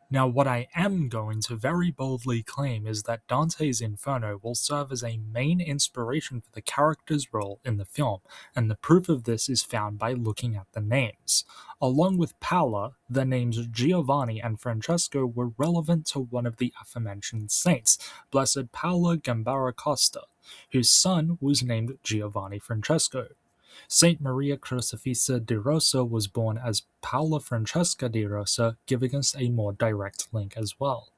[SPEAKER 1] Now, what I am going to very boldly claim is that Dante's Inferno will serve as a main inspiration for the character's role in the film, and the proof of this is found by looking at the names. Along with Paola, the names Giovanni and Francesco were relevant to one of the aforementioned saints, Blessed Paola Gambara Costa, whose son was named Giovanni Francesco. Saint Maria Crucifissa di Rosa was born as Paola Francesca di Rosa, giving us a more direct link as well.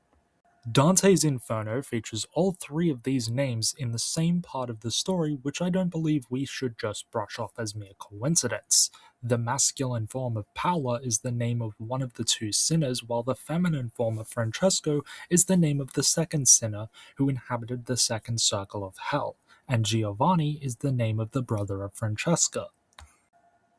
[SPEAKER 1] Dante's Inferno features all three of these names in the same part of the story, which I don't believe we should just brush off as mere coincidence. The masculine form of Paola is the name of one of the two sinners, while the feminine form of Francesco is the name of the second sinner who inhabited the second circle of hell, and Giovanni is the name of the brother of Francesca.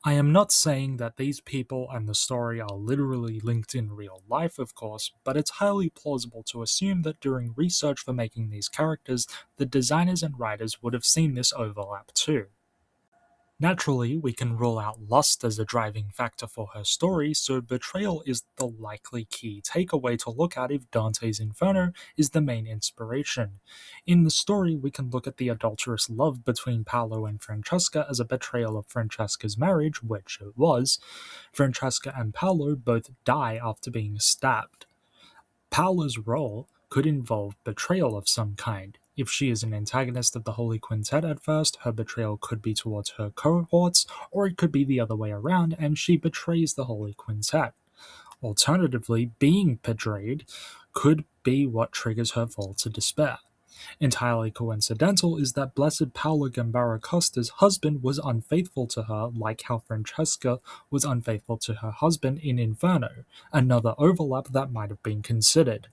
[SPEAKER 1] I am not saying that these people and the story are literally linked in real life, of course, but it's highly plausible to assume that during research for making these characters, the designers and writers would have seen this overlap too. Naturally, we can rule out lust as a driving factor for her story, so betrayal is the likely key takeaway to look at if Dante's Inferno is the main inspiration. In the story, we can look at the adulterous love between Paolo and Francesca as a betrayal of Francesca's marriage, which it was. Francesca and Paolo both die after being stabbed. Paola's role could involve betrayal of some kind. If she is an antagonist of the Holy Quintet at first, her betrayal could be towards her cohorts, or it could be the other way around and she betrays the Holy Quintet. Alternatively, being betrayed could be what triggers her fall to despair. Entirely coincidental is that Blessed Paola Gambara Costa's husband was unfaithful to her, like how Francesca was unfaithful to her husband in Inferno, another overlap that might have been considered.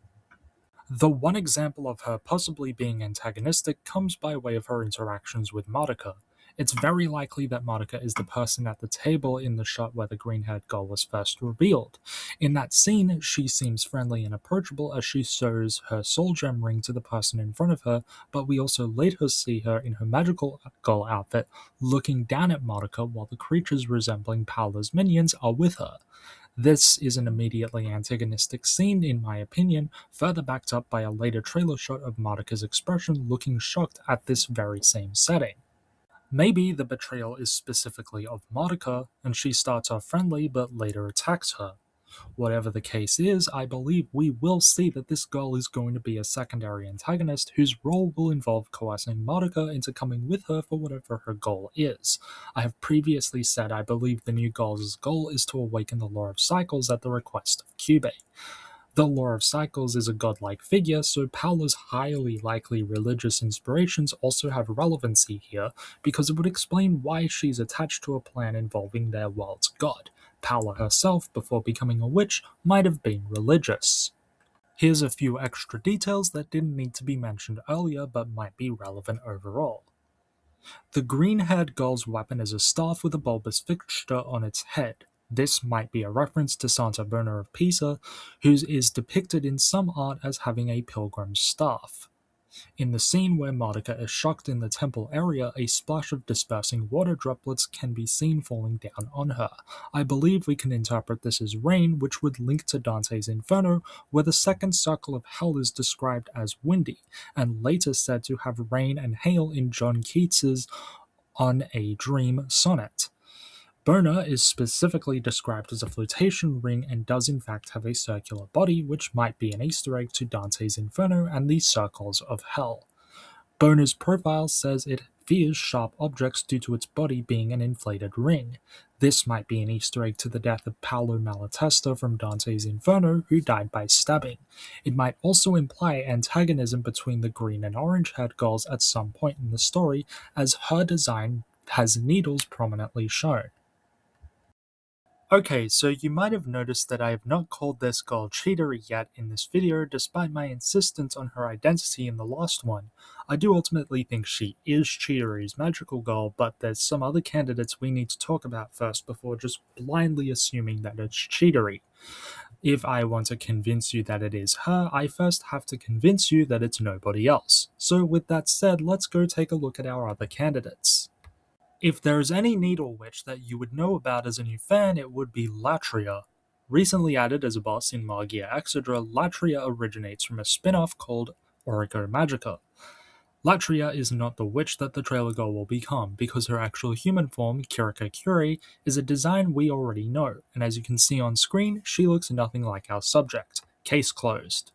[SPEAKER 1] The one example of her possibly being antagonistic comes by way of her interactions with Madoka. It's very likely that Madoka is the person at the table in the shot where the green-haired girl was first revealed. In that scene, she seems friendly and approachable as she shows her soul gem ring to the person in front of her, but we also later see her in her magical girl outfit looking down at Madoka while the creatures resembling Paola's minions are with her. This is an immediately antagonistic scene, in my opinion, further backed up by a later trailer shot of Madoka's expression looking shocked at this very same setting. Maybe the betrayal is specifically of Madoka, and she starts off friendly but later attacks her. Whatever the case is, I believe we will see that this girl is going to be a secondary antagonist whose role will involve coercing Madoka into coming with her for whatever her goal is. I have previously said I believe the new girl's goal is to awaken the law of cycles at the request of Kyubey. The Law of Cycles is a godlike figure, so Paola's highly likely religious inspirations also have relevancy here, because it would explain why she's attached to a plan involving their world's god. Paula herself, before becoming a witch, might have been religious. Here's a few extra details that didn't need to be mentioned earlier but might be relevant overall. The green-haired girl's weapon is a staff with a bulbous fixture on its head. This might be a reference to Santa Bona of Pisa, who is depicted in some art as having a pilgrim's staff. In the scene where Madoka is shocked in the temple area, a splash of dispersing water droplets can be seen falling down on her. I believe we can interpret this as rain, which would link to Dante's Inferno, where the second circle of hell is described as windy, and later said to have rain and hail in John Keats's On a Dream sonnet. Bona is specifically described as a flotation ring and does in fact have a circular body, which might be an Easter egg to Dante's Inferno and the circles of hell. Bona's profile says it fears sharp objects due to its body being an inflated ring. This might be an Easter egg to the death of Paolo Malatesta from Dante's Inferno, who died by stabbing. It might also imply antagonism between the green and orange-haired girls at some point in the story, as her design has needles prominently shown. Okay, so you might have noticed that I have not called this girl Cheetery yet in this video, despite my insistence on her identity in the last one. I do ultimately think she is Cheetery's magical girl, but there's some other candidates we need to talk about first before just blindly assuming that it's Cheetery. If I want to convince you that it is her, I first have to convince you that it's nobody else. So with that said, let's go take a look at our other candidates. If there's any Needle Witch that you would know about as a new fan, it would be Latria. Recently added as a boss in Magia Exodra, Latria originates from a spin-off called Orico Magica. Latria is not the witch that the trailer girl will become, because her actual human form, Kirika Curie, is a design we already know, and as you can see on screen, she looks nothing like our subject. Case closed.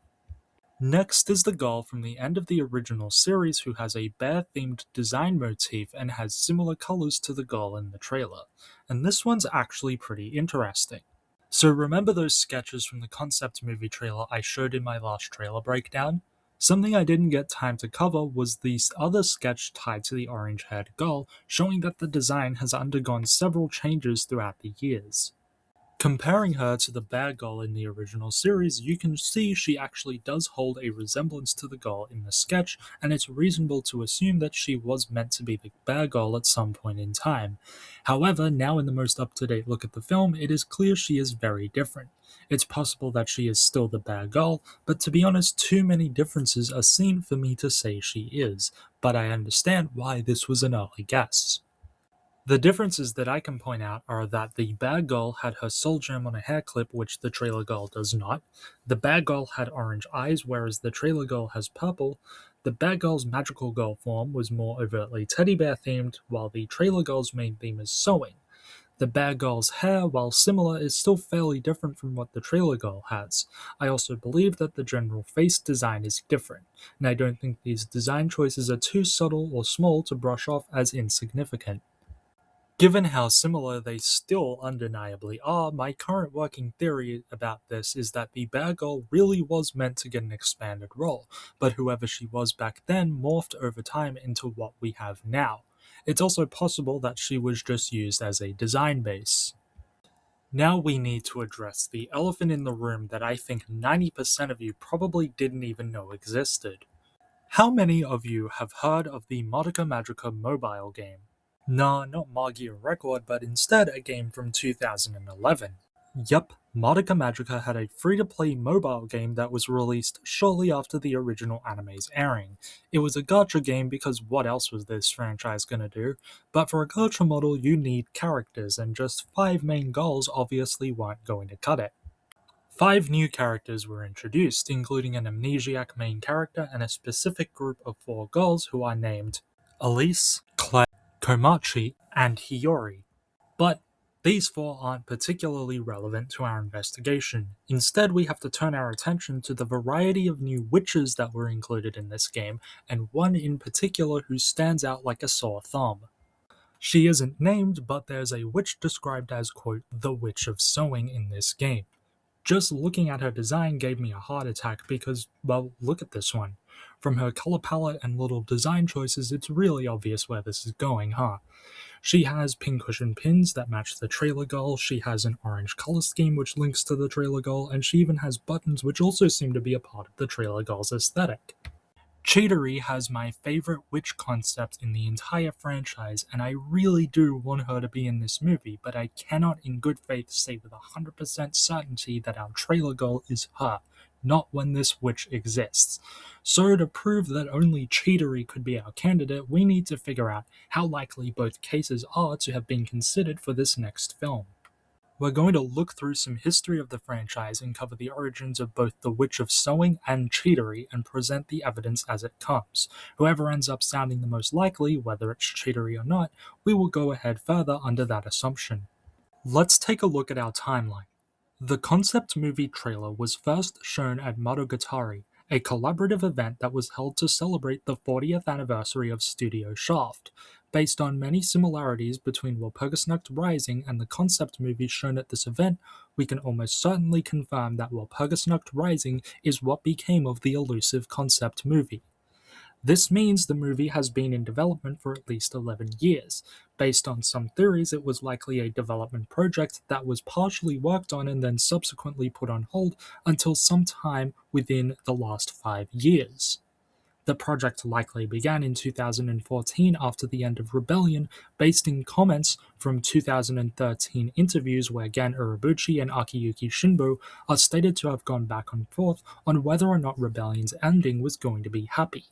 [SPEAKER 1] Next is the girl from the end of the original series who has a bear-themed design motif and has similar colors to the girl in the trailer, and this one's actually pretty interesting. So remember those sketches from the concept movie trailer I showed in my last trailer breakdown? Something I didn't get time to cover was the other sketch tied to the orange-haired girl, showing that the design has undergone several changes throughout the years. Comparing her to the bear girl in the original series, you can see she actually does hold a resemblance to the girl in the sketch, and it's reasonable to assume that she was meant to be the bear girl at some point in time. However, now in the most up-to-date look at the film, it is clear she is very different. It's possible that she is still the bear girl, but to be honest, too many differences are seen for me to say she is, but I understand why this was an early guess. The differences that I can point out are that the bad girl had her soul gem on a hair clip, which the trailer girl does not. The bad girl had orange eyes, whereas the trailer girl has purple. The bad girl's magical girl form was more overtly teddy bear themed, while the trailer girl's main theme is sewing. The bad girl's hair, while similar, is still fairly different from what the trailer girl has. I also believe that the general face design is different, and I don't think these design choices are too subtle or small to brush off as insignificant. Given how similar they still undeniably are, my current working theory about this is that the bad girl really was meant to get an expanded role, but whoever she was back then morphed over time into what we have now. It's also possible that she was just used as a design base. Now we need to address the elephant in the room that I think 90% of you probably didn't even know existed. How many of you have heard of the Madoka Magica mobile game? Nah, not Magia Record, but instead a game from 2011. Yup, Madoka Magica had a free-to-play mobile game that was released shortly after the original anime's airing. It was a gacha game because what else was this franchise gonna do? But for a gacha model you need characters, and just 5 main goals obviously weren't going to cut it. 5 new characters were introduced, including an amnesiac main character and a specific group of 4 girls who are named Elise, Claire, Komachi, and Hiyori. But these 4 aren't particularly relevant to our investigation. Instead, we have to turn our attention to the variety of new witches that were included in this game, and one in particular who stands out like a sore thumb. She isn't named, but there's a witch described as, quote, the Witch of Sewing in this game. Just looking at her design gave me a heart attack because, well, look at this one. From her color palette and little design choices, it's really obvious where this is going, huh? She has pincushion pins that match the trailer goal, she has an orange color scheme which links to the trailer goal, and she even has buttons which also seem to be a part of the trailer goal's aesthetic. Cheetery has my favorite witch concept in the entire franchise, and I really do want her to be in this movie, but I cannot in good faith say with 100% certainty that our trailer goal is her, not when this witch exists. So to prove that only Cheetery could be our candidate, we need to figure out how likely both cases are to have been considered for this next film. We're going to look through some history of the franchise and cover the origins of both the Witch of Sewing and Cheetery and present the evidence as it comes. Whoever ends up sounding the most likely, whether it's Cheetery or not, we will go ahead further under that assumption. Let's take a look at our timeline. The concept movie trailer was first shown at Monogatari, a collaborative event that was held to celebrate the 40th anniversary of Studio Shaft. Based on many similarities between Walpurgisnacht Rising and the concept movie shown at this event, we can almost certainly confirm that Walpurgisnacht Rising is what became of the elusive concept movie. This means the movie has been in development for at least 11 years. Based on some theories, it was likely a development project that was partially worked on and then subsequently put on hold until sometime within the last 5 years. The project likely began in 2014 after the end of Rebellion, based in comments from 2013 interviews where Gan Urobuchi and Akiyuki Shinbo are stated to have gone back and forth on whether or not Rebellion's ending was going to be happy.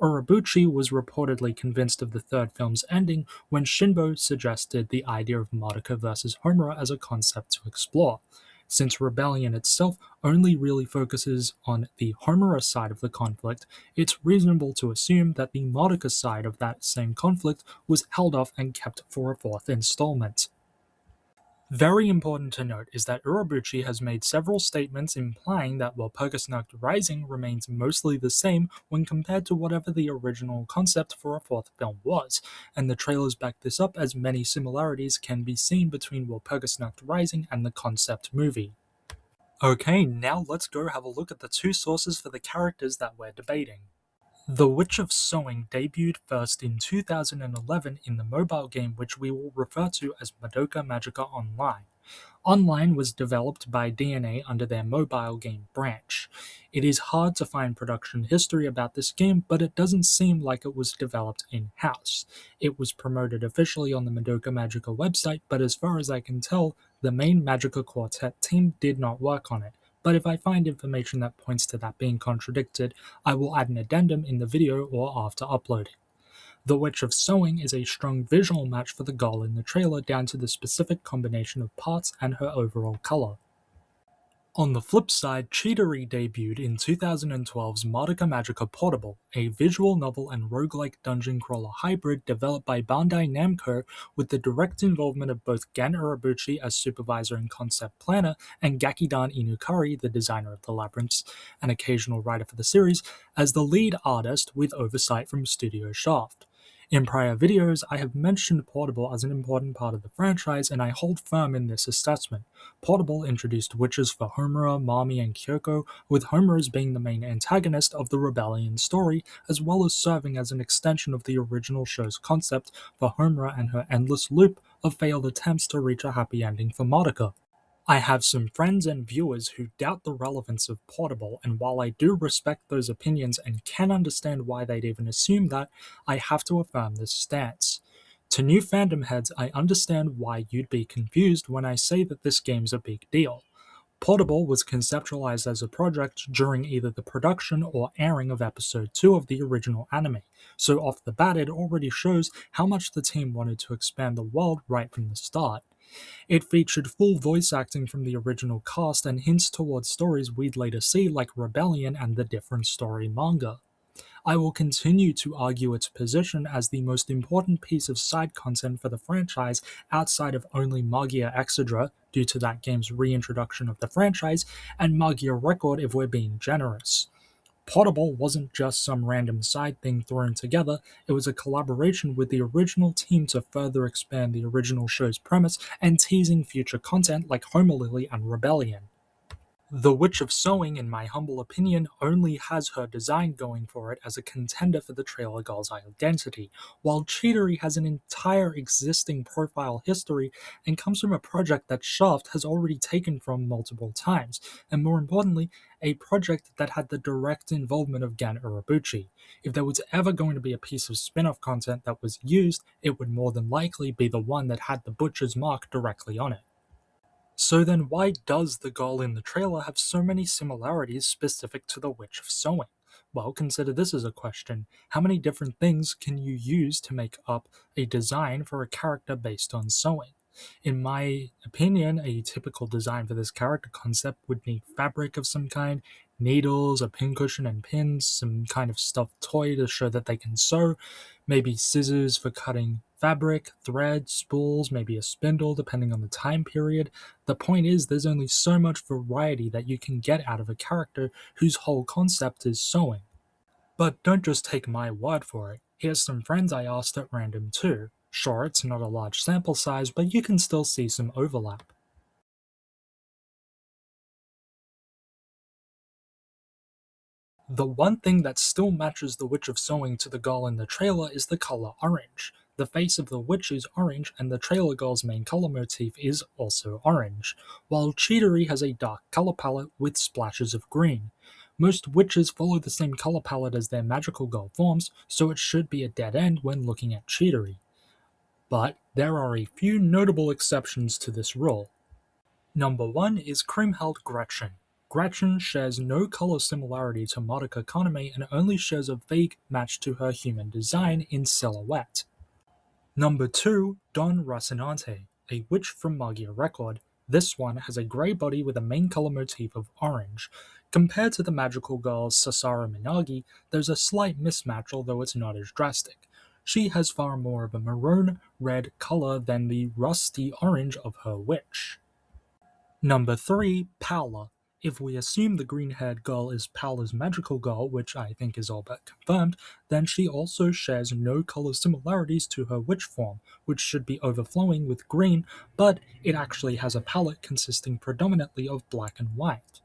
[SPEAKER 1] Urobuchi was reportedly convinced of the third film's ending when Shinbo suggested the idea of Madoka versus Homura as a concept to explore. Since Rebellion itself only really focuses on the Homura side of the conflict, it's reasonable to assume that the Madoka side of that same conflict was held off and kept for a fourth installment. Very important to note is that Urobuchi has made several statements implying that Walpurgisnacht Rising remains mostly the same when compared to whatever the original concept for a fourth film was, and the trailers back this up as many similarities can be seen between Walpurgisnacht Rising and the concept movie. Okay, now let's go have a look at the 2 sources for the characters that we're debating. The Witch of Sewing debuted first in 2011 in the mobile game which we will refer to as Madoka Magica Online. Online was developed by DNA under their mobile game branch. It is hard to find production history about this game, but it doesn't seem like it was developed in-house. It was promoted officially on the Madoka Magica website, but as far as I can tell, the main Magica Quartet team did not work on it. But if I find information that points to that being contradicted, I will add an addendum in the video or after uploading. The Witch of Sewing is a strong visual match for the girl in the trailer down to the specific combination of parts and her overall color. On the flip side, Cheetery debuted in 2012's Madoka Magica Portable, a visual novel and roguelike dungeon crawler hybrid developed by Bandai Namco with the direct involvement of both Gan Urobuchi as supervisor and concept planner and Gakidan Inukari, the designer of the labyrinths, an occasional writer for the series, as the lead artist with oversight from Studio Shaft. In prior videos, I have mentioned Portable as an important part of the franchise, and I hold firm in this assessment. Portable introduced witches for Homura, Mami, and Kyoko, with Homura's being the main antagonist of the Rebellion story, as well as serving as an extension of the original show's concept for Homura and her endless loop of failed attempts to reach a happy ending for Madoka. I have some friends and viewers who doubt the relevance of Portable, and while I do respect those opinions and can understand why they'd even assume that, I have to affirm this stance. To new fandom heads, I understand why you'd be confused when I say that this game's a big deal. Portable was conceptualized as a project during either the production or airing of episode 2 of the original anime, so off the bat it already shows how much the team wanted to expand the world right from the start. It featured full voice acting from the original cast and hints towards stories we'd later see like Rebellion and the Different Story manga. I will continue to argue its position as the most important piece of side content for the franchise outside of only Magia Exedra due to that game's reintroduction of the franchise, and Magia Record if we're being generous. Portable wasn't just some random side thing thrown together, it was a collaboration with the original team to further expand the original show's premise and teasing future content like Homelily and Rebellion. The Witch of Sewing, in my humble opinion, only has her design going for it as a contender for the trailer girl's identity, while Cheetery has an entire existing profile history and comes from a project that Shaft has already taken from multiple times, and more importantly, a project that had the direct involvement of Gan Urobuchi. If there was ever going to be a piece of spin-off content that was used, it would more than likely be the one that had the Butcher's mark directly on it. So then why does the girl in the trailer have so many similarities specific to the Witch of Sewing? Well, consider this as a question. How many different things can you use to make up a design for a character based on sewing? In my opinion, a typical design for this character concept would need fabric of some kind, needles, a pincushion and pins, some kind of stuffed toy to show that they can sew, maybe scissors for cutting fabric, thread, spools, maybe a spindle depending on the time period. The point is, there's only so much variety that you can get out of a character whose whole concept is sewing. But don't just take my word for it. Here's some friends I asked at random too. Sure, it's not a large sample size, but you can still see some overlap. The one thing that still matches the Witch of Sewing to the girl in the trailer is the color orange. The face of the witch is orange, and the trailer girl's main color motif is also orange, while Cheetery has a dark color palette with splashes of green. Most witches follow the same color palette as their magical girl forms, so it should be a dead end when looking at Cheetery. But there are a few notable exceptions to this rule. Number 1 is Kriemhild Gretchen. Gretchen shares no color similarity to Madoka Kaname and only shares a vague match to her human design in silhouette. Number 2, Don Rocinante, a witch from Magia Record. This one has a grey body with a main color motif of orange. Compared to the magical girl Sasara Minagi, there's a slight mismatch, although it's not as drastic. She has far more of a maroon red color than the rusty orange of her witch. Number 3, Paula. If we assume the green-haired girl is Paula's magical girl, which I think is all but confirmed, then she also shares no color similarities to her witch form, which should be overflowing with green, but it actually has a palette consisting predominantly of black and white.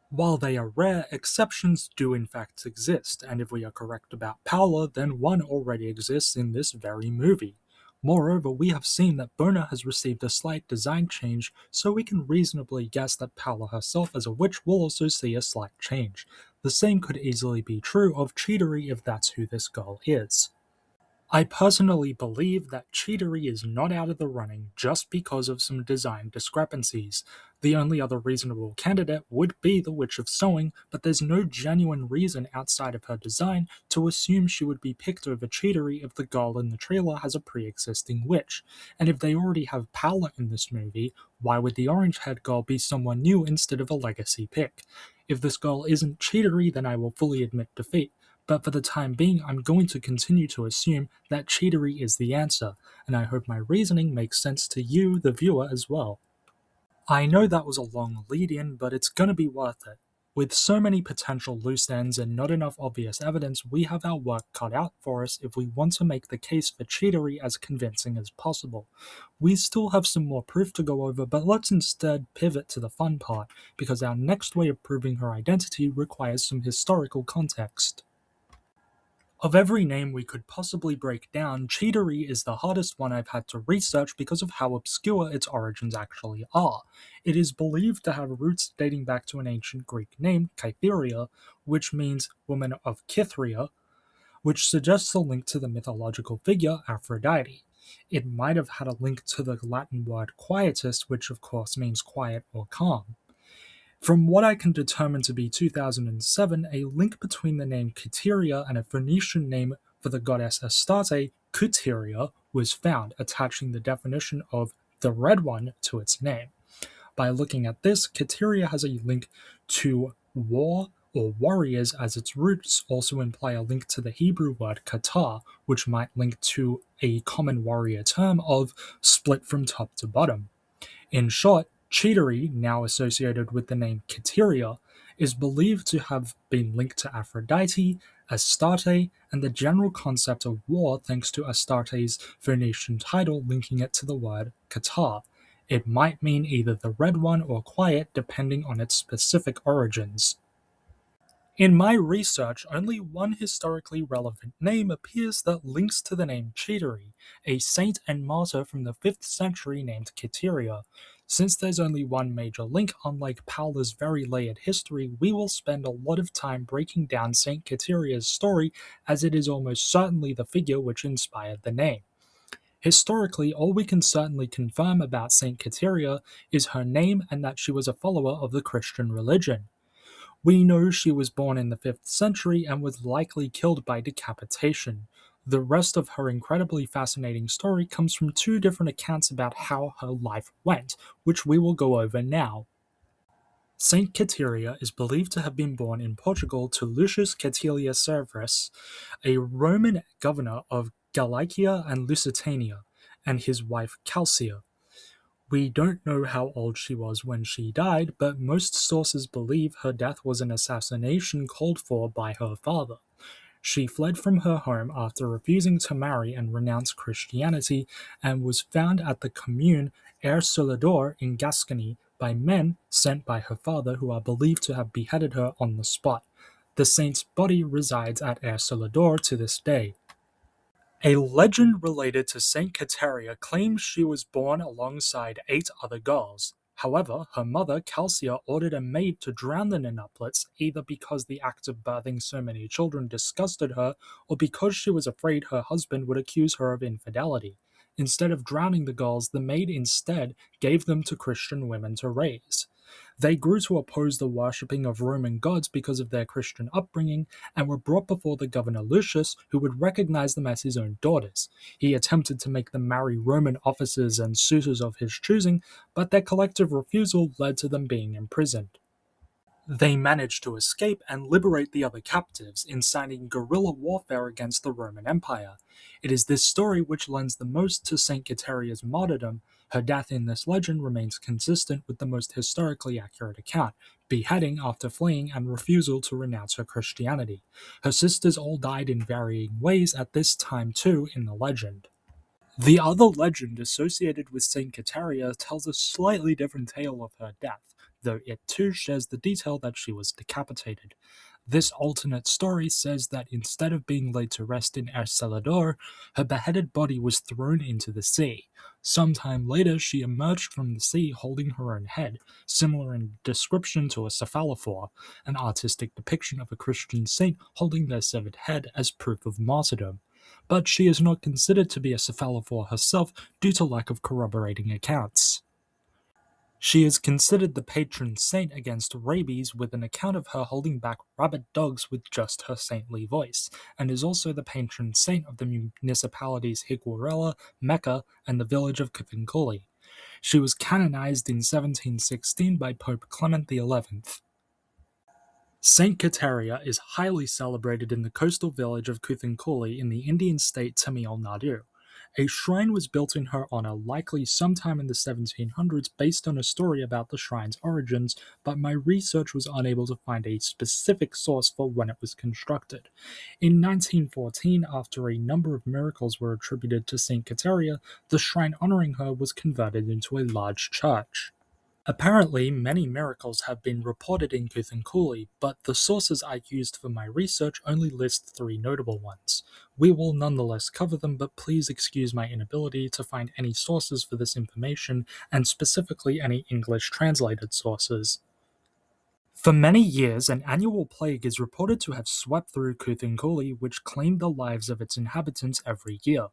[SPEAKER 1] While they are rare, exceptions do in fact exist, and if we are correct about Paula, then one already exists in this very movie. Moreover, we have seen that Bona has received a slight design change, so we can reasonably guess that Paula herself as a witch will also see a slight change. The same could easily be true of Cheetery if that's who this girl is. I personally believe that Cheetery is not out of the running just because of some design discrepancies. The only other reasonable candidate would be the Witch of Sewing, but there's no genuine reason outside of her design to assume she would be picked over Cheetery if the girl in the trailer has a pre-existing witch. And if they already have Paola in this movie, why would the orange-haired girl be someone new instead of a legacy pick? If this girl isn't Cheetery, then I will fully admit defeat. But for the time being, I'm going to continue to assume that Cheetery is the answer, and I hope my reasoning makes sense to you, the viewer, as well. I know that was a long lead-in, but it's gonna be worth it. With so many potential loose ends and not enough obvious evidence, we have our work cut out for us if we want to make the case for Cheetery as convincing as possible. We still have some more proof to go over, but let's instead pivot to the fun part, because our next way of proving her identity requires some historical context. Of every name we could possibly break down, Cheetery is the hardest one I've had to research because of how obscure its origins actually are. It is believed to have roots dating back to an ancient Greek name, Quitterie, which means woman of Kythria, which suggests a link to the mythological figure Aphrodite. It might have had a link to the Latin word quietus, which of course means quiet or calm. From what I can determine to be 2007, a link between the name Quitterie and a Phoenician name for the goddess Astarte, Quitteria, was found, attaching the definition of the red one to its name. By looking at this, Quitteria has a link to war or warriors, as its roots also imply a link to the Hebrew word kata, which might link to a common warrior term of split from top to bottom. In short, Cheetery, now associated with the name Quitteria, is believed to have been linked to Aphrodite, Astarte, and the general concept of war thanks to Astarte's Phoenician title linking it to the word Qatar. It might mean either the red one or quiet depending on its specific origins. In my research, only one historically relevant name appears that links to the name Cheetery, a saint and martyr from the 5th century named Quitteria. Since there's only one major link, unlike Paula's very layered history, we will spend a lot of time breaking down Saint Quitteria's story, as it is almost certainly the figure which inspired the name. Historically, all we can certainly confirm about Saint Quitteria is her name and that she was a follower of the Christian religion. We know she was born in the 5th century and was likely killed by decapitation. The rest of her incredibly fascinating story comes from two different accounts about how her life went, which we will go over now. Saint Quitteria is believed to have been born in Portugal to Lucius Quetilius Severus, a Roman governor of Gallicia and Lusitania, and his wife Calcia. We don't know how old she was when she died, but most sources believe her death was an assassination called for by her father. She fled from her home after refusing to marry and renounce Christianity, and was found at the commune Air-Solador in Gascony by men sent by her father who are believed to have beheaded her on the spot. The saint's body resides at Air-Solador to this day. A legend related to Saint Quitteria claims she was born alongside 8 other girls. However, her mother, Calcia, ordered a maid to drown the ninoplets, either because the act of birthing so many children disgusted her, or because she was afraid her husband would accuse her of infidelity. Instead of drowning the girls, the maid instead gave them to Christian women to raise. They grew to oppose the worshipping of Roman gods because of their Christian upbringing, and were brought before the governor Lucius, who would recognize them as his own daughters. He attempted to make them marry Roman officers and suitors of his choosing, but their collective refusal led to them being imprisoned. They managed to escape and liberate the other captives, inciting guerrilla warfare against the Roman Empire. It is this story which lends the most to Saint Quitteria's martyrdom. Her death in this legend remains consistent with the most historically accurate account, beheading after fleeing and refusal to renounce her Christianity. Her sisters all died in varying ways at this time too in the legend. The other legend associated with Saint Quitteria tells a slightly different tale of her death, though it too shares the detail that she was decapitated. This alternate story says that instead of being laid to rest in El Salvador, her beheaded body was thrown into the sea. Sometime later, she emerged from the sea holding her own head, similar in description to a cephalophore, an artistic depiction of a Christian saint holding their severed head as proof of martyrdom. But she is not considered to be a cephalophore herself due to lack of corroborating accounts. She is considered the patron saint against rabies, with an account of her holding back rabid dogs with just her saintly voice, and is also the patron saint of the municipalities Higuerella, Mecca, and the village of Kithinkuli. She was canonized in 1716 by Pope Clement XI. Saint Quitteria is highly celebrated in the coastal village of Kuthinkuli in the Indian state Tamil Nadu. A shrine was built in her honor likely sometime in the 1700s based on a story about the shrine's origins, but my research was unable to find a specific source for when it was constructed. In 1914, after a number of miracles were attributed to Saint Quitteria, the shrine honoring her was converted into a large church. Apparently, many miracles have been reported in Kuthinkuli, but the sources I used for my research only list 3 notable ones. We will nonetheless cover them, but please excuse my inability to find any sources for this information, and specifically any English translated sources. For many years, an annual plague is reported to have swept through Kuthinkuli, which claimed the lives of its inhabitants every year.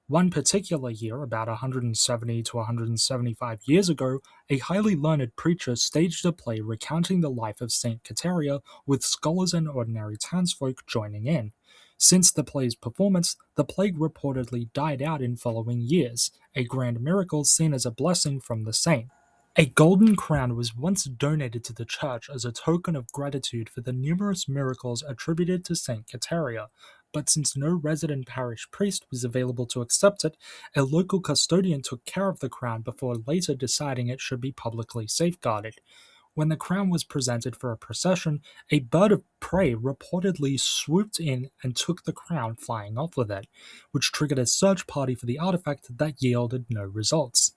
[SPEAKER 1] One particular year, about 170 to 175 years ago, a highly learned preacher staged a play recounting the life of Saint Quitterie, with scholars and ordinary townsfolk joining in. Since the play's performance, the plague reportedly died out in following years, a grand miracle seen as a blessing from the saint. A golden crown was once donated to the church as a token of gratitude for the numerous miracles attributed to Saint Quitterie, but since no resident parish priest was available to accept it, a local custodian took care of the crown before later deciding it should be publicly safeguarded. When the crown was presented for a procession, a bird of prey reportedly swooped in and took the crown, flying off with it, which triggered a search party for the artifact that yielded no results.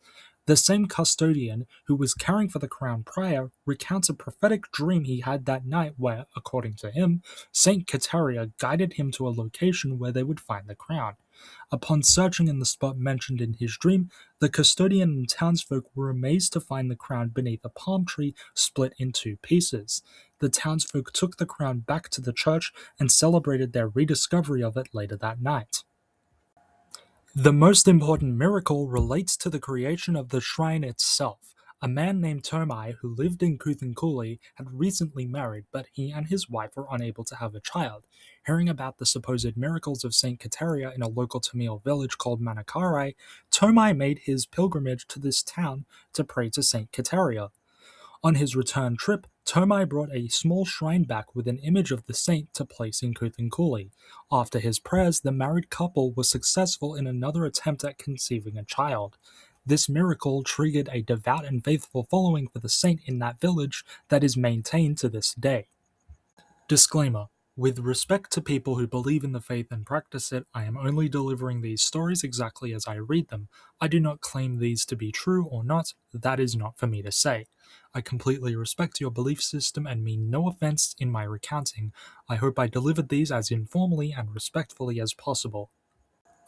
[SPEAKER 1] The same custodian who was caring for the crown prior recounts a prophetic dream he had that night where, according to him, Saint Quitterie guided him to a location where they would find the crown. Upon searching in the spot mentioned in his dream, the custodian and townsfolk were amazed to find the crown beneath a palm tree split in two pieces. The townsfolk took the crown back to the church and celebrated their rediscovery of it later that night. The most important miracle relates to the creation of the shrine itself. A man named Tomai, who lived in Kuthinkuli, had recently married, but he and his wife were unable to have a child. Hearing about the supposed miracles of Saint Quitterie in a local Tamil village called Manakarai, Tomai made his pilgrimage to this town to pray to Saint Quitterie. On his return trip, Tomai brought a small shrine back with an image of the saint to place in Kuthinkuli. After his prayers, the married couple was successful in another attempt at conceiving a child. This miracle triggered a devout and faithful following for the saint in that village that is maintained to this day. Disclaimer: with respect to people who believe in the faith and practice it, I am only delivering these stories exactly as I read them. I do not claim these to be true or not, that is not for me to say. I completely respect your belief system and mean no offense in my recounting. I hope I delivered these as informally and respectfully as possible.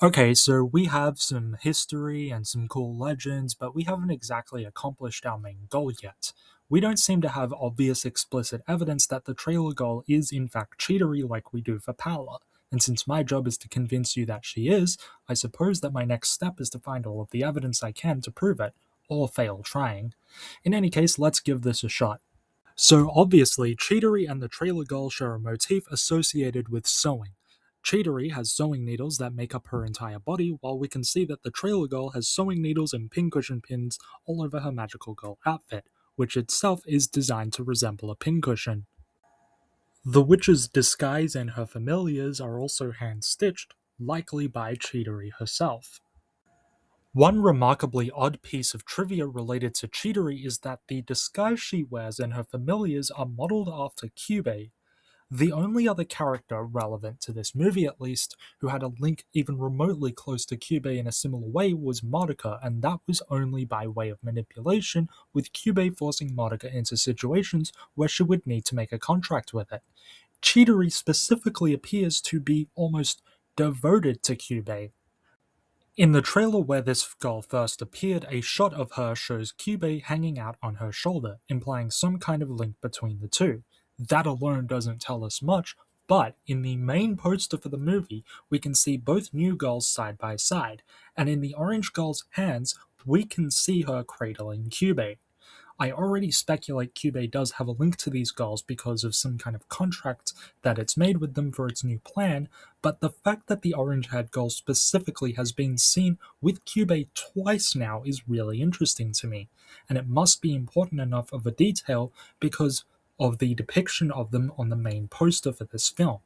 [SPEAKER 1] Okay, so we have some history and some cool legends, but we haven't exactly accomplished our main goal yet. We don't seem to have obvious explicit evidence that the trailer goal is in fact cheatery like we do for Paola, and since my job is to convince you that she is, I suppose that my next step is to find all of the evidence I can to prove it, or fail trying. In any case, let's give this a shot. So obviously, Cheetery and the trailer girl share a motif associated with sewing. Cheetery has sewing needles that make up her entire body, while we can see that the trailer girl has sewing needles and pincushion pins all over her magical girl outfit, which itself is designed to resemble a pincushion. The witch's disguise and her familiars are also hand-stitched, likely by Cheetery herself. One remarkably odd piece of trivia related to Cheetery is that the disguise she wears and her familiars are modeled after Cube. The only other character, relevant to this movie at least, who had a link even remotely close to Cube in a similar way was Madoka, and that was only by way of manipulation, with Cube forcing Madoka into situations where she would need to make a contract with it. Cheetery specifically appears to be almost devoted to Cube. In the trailer where this girl first appeared, a shot of her shows Cube hanging out on her shoulder, implying some kind of link between the two. That alone doesn't tell us much, but in the main poster for the movie, we can see both new girls side by side, and in the orange girl's hands, we can see her cradling Cube. I already speculate Cube does have a link to these girls because of some kind of contract that it's made with them for its new plan, but the fact that the orange-haired girl specifically has been seen with Cube twice now is really interesting to me, and it must be important enough of a detail because of the depiction of them on the main poster for this film.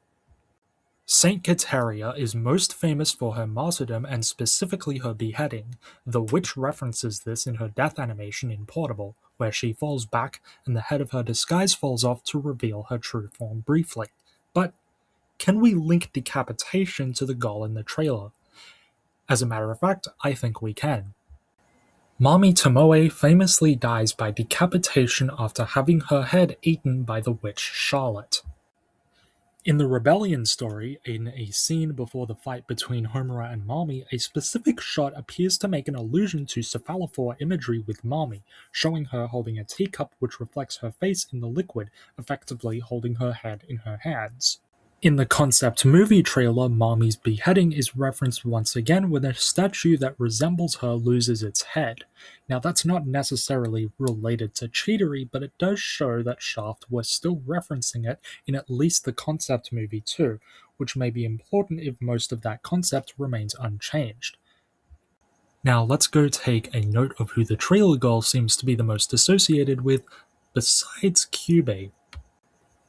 [SPEAKER 1] Saint Quitterie is most famous for her martyrdom and specifically her beheading. The witch references this in her death animation in Portable, where she falls back and the head of her disguise falls off to reveal her true form briefly. But can we link decapitation to the goal in the trailer? As a matter of fact, I think we can. Mami Tomoe famously dies by decapitation after having her head eaten by the witch Charlotte. In the Rebellion story, in a scene before the fight between Homura and Mami, a specific shot appears to make an allusion to cephalophore imagery with Mami, showing her holding a teacup which reflects her face in the liquid, effectively holding her head in her hands. In the concept movie trailer, Mommy's beheading is referenced once again when a statue that resembles her loses its head. Now, that's not necessarily related to Cheetery, but it does show that Shaft was still referencing it in at least the concept movie too, which may be important if most of that concept remains unchanged. Now, let's go take a note of who the trailer girl seems to be the most associated with, besides Cube.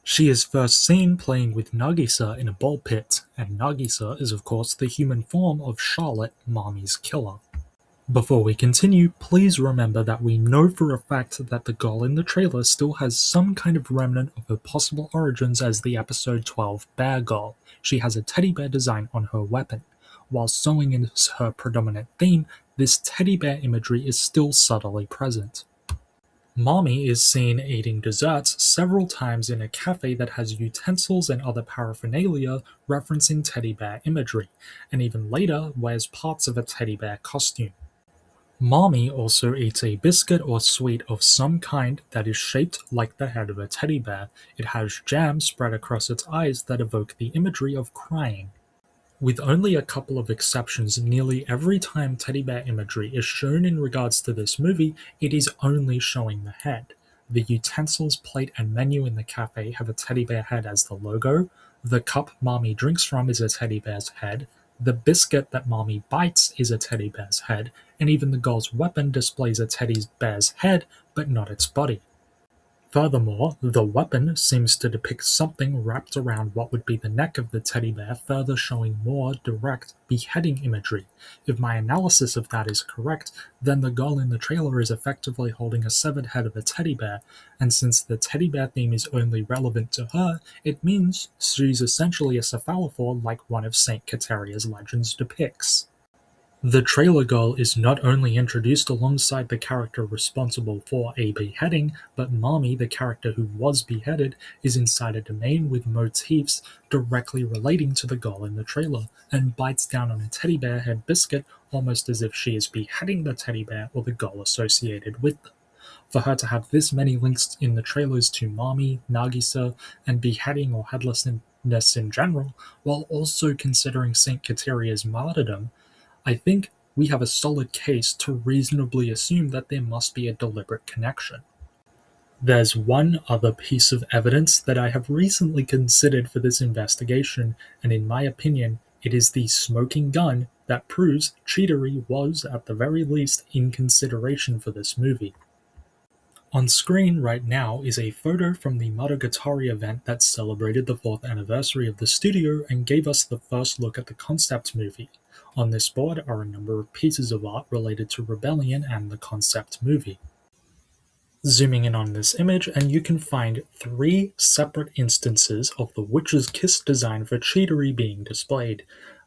[SPEAKER 1] She is first seen playing with Nagisa in a ball pit, and Nagisa is of course the human form of Charlotte, Mommy's killer. Before we continue, please remember that we know for a fact that the girl in the trailer still has some kind of remnant of her possible origins as the episode 12 Bear Girl. She has a teddy bear design on her weapon. While sewing is her predominant theme, this teddy bear imagery is still subtly present. Mommy is seen eating desserts several times in a cafe that has utensils and other paraphernalia referencing teddy bear imagery, and even later wears parts of a teddy bear costume. Mommy also eats a biscuit or sweet of some kind that is shaped like the head of a teddy bear. It has jam spread across its eyes that evoke the imagery of crying. With only a couple of exceptions, nearly every time teddy bear imagery is shown in regards to this movie, it is only showing the head. The utensils, plate, and menu in the cafe have a teddy bear head as the logo. The cup Mommy drinks from is a teddy bear's head. The biscuit that Mommy bites is a teddy bear's head, and even the girl's weapon displays a teddy bear's head, but not its body. Furthermore, the weapon seems to depict something wrapped around what would be the neck of the teddy bear, further showing more direct beheading imagery. If my analysis of that is correct, then the girl in the trailer is effectively holding a severed head of a teddy bear, and since the teddy bear theme is only relevant to her, it means she's essentially a cephalophore like one of Saint Quitteria's legends depicts. The trailer girl is not only introduced alongside the character responsible for a beheading, but Mommy, the character who was beheaded, is inside a domain with motifs directly relating to the girl in the trailer, and bites down on a teddy bear head biscuit almost as if she is beheading the teddy bear or the girl associated with them. For her to have this many links in the trailers to Mommy, Nagisa, and beheading or headlessness in general, while also considering Saint Kateria's martyrdom, I think we have a solid case to reasonably assume that there must be a deliberate connection. There's one other piece of evidence that I have recently considered for this investigation, and in my opinion, it is the smoking gun that proves Cheetery was, at the very least, in consideration for this movie. On screen right now is a photo from the Monogatari event that celebrated the 4th anniversary of the studio and gave us the first look at the concept movie. On this board are a number of pieces of art related to Rebellion and the concept movie. Zooming in on this image, and you can find 3 separate instances of the Witch's Kiss design for Cheetery being displayed.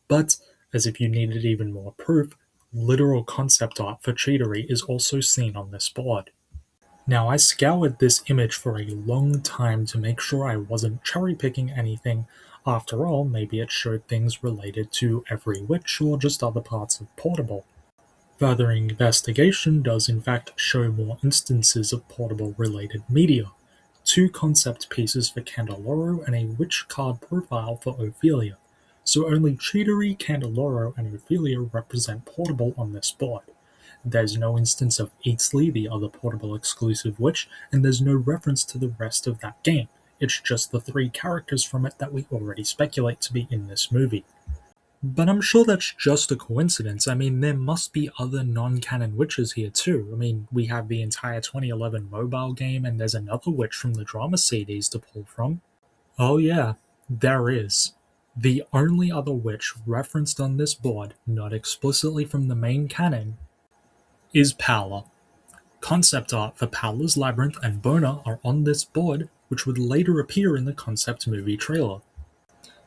[SPEAKER 1] But, as if you needed even more proof, literal concept art for Cheetery is also seen on this board. Now, I scoured this image for a long time to make sure I wasn't cherry-picking anything. After all, maybe it showed things related to every witch or just other parts of Portable. Further investigation does in fact show more instances of Portable-related media. 2 concept pieces for Candeloro and a witch card profile for Ophelia. So only Cheetery, Candeloro, and Ophelia represent Portable on this board. There's no instance of Eatsley, the other Portable exclusive witch, and there's no reference to the rest of that game. It's just the 3 characters from it that we already speculate to be in this movie. But I'm sure that's just a coincidence. I mean, there must be other non-canon witches here too. I mean, we have the entire 2011 mobile game, and there's another witch from the drama CDs to pull from. Oh yeah, there is. The only other witch referenced on this board, not explicitly from the main canon, is Paula. Concept art for Paola's Labyrinth and Bona are on this board, which would later appear in the concept movie trailer.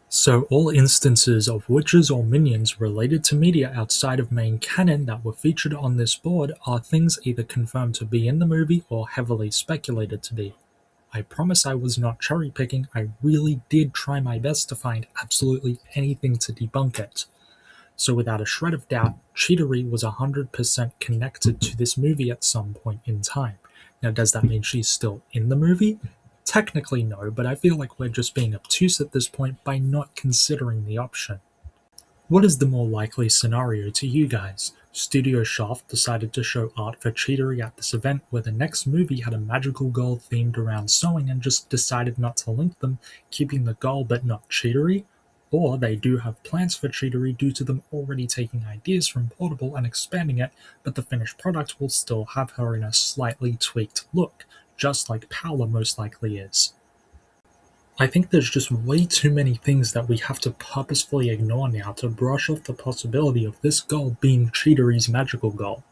[SPEAKER 1] So all instances of witches or minions related to media outside of main canon that were featured on this board are things either confirmed to be in the movie or heavily speculated to be. I promise I was not cherry picking, I really did try my best to find absolutely anything to debunk it. So without a shred of doubt, Cheetery was 100% connected to this movie at some point in time. Now, does that mean she's still in the movie? technically no, but I feel like we're just being obtuse at this point by not considering the option. What is the more likely scenario to you guys? Studio Shaft decided to show art for Cheetery at this event where the next movie had a magical girl themed around sewing and just decided not to link them, keeping the girl but not Cheetery? Or they do have plans for Cheetery due to them already taking ideas from Portable and expanding it, but the finished product will still have her in a slightly tweaked look, just like Paula most likely is. I think there's just way too many things that we have to purposefully ignore now to brush off the possibility of this goal being Cheetery's magical goal.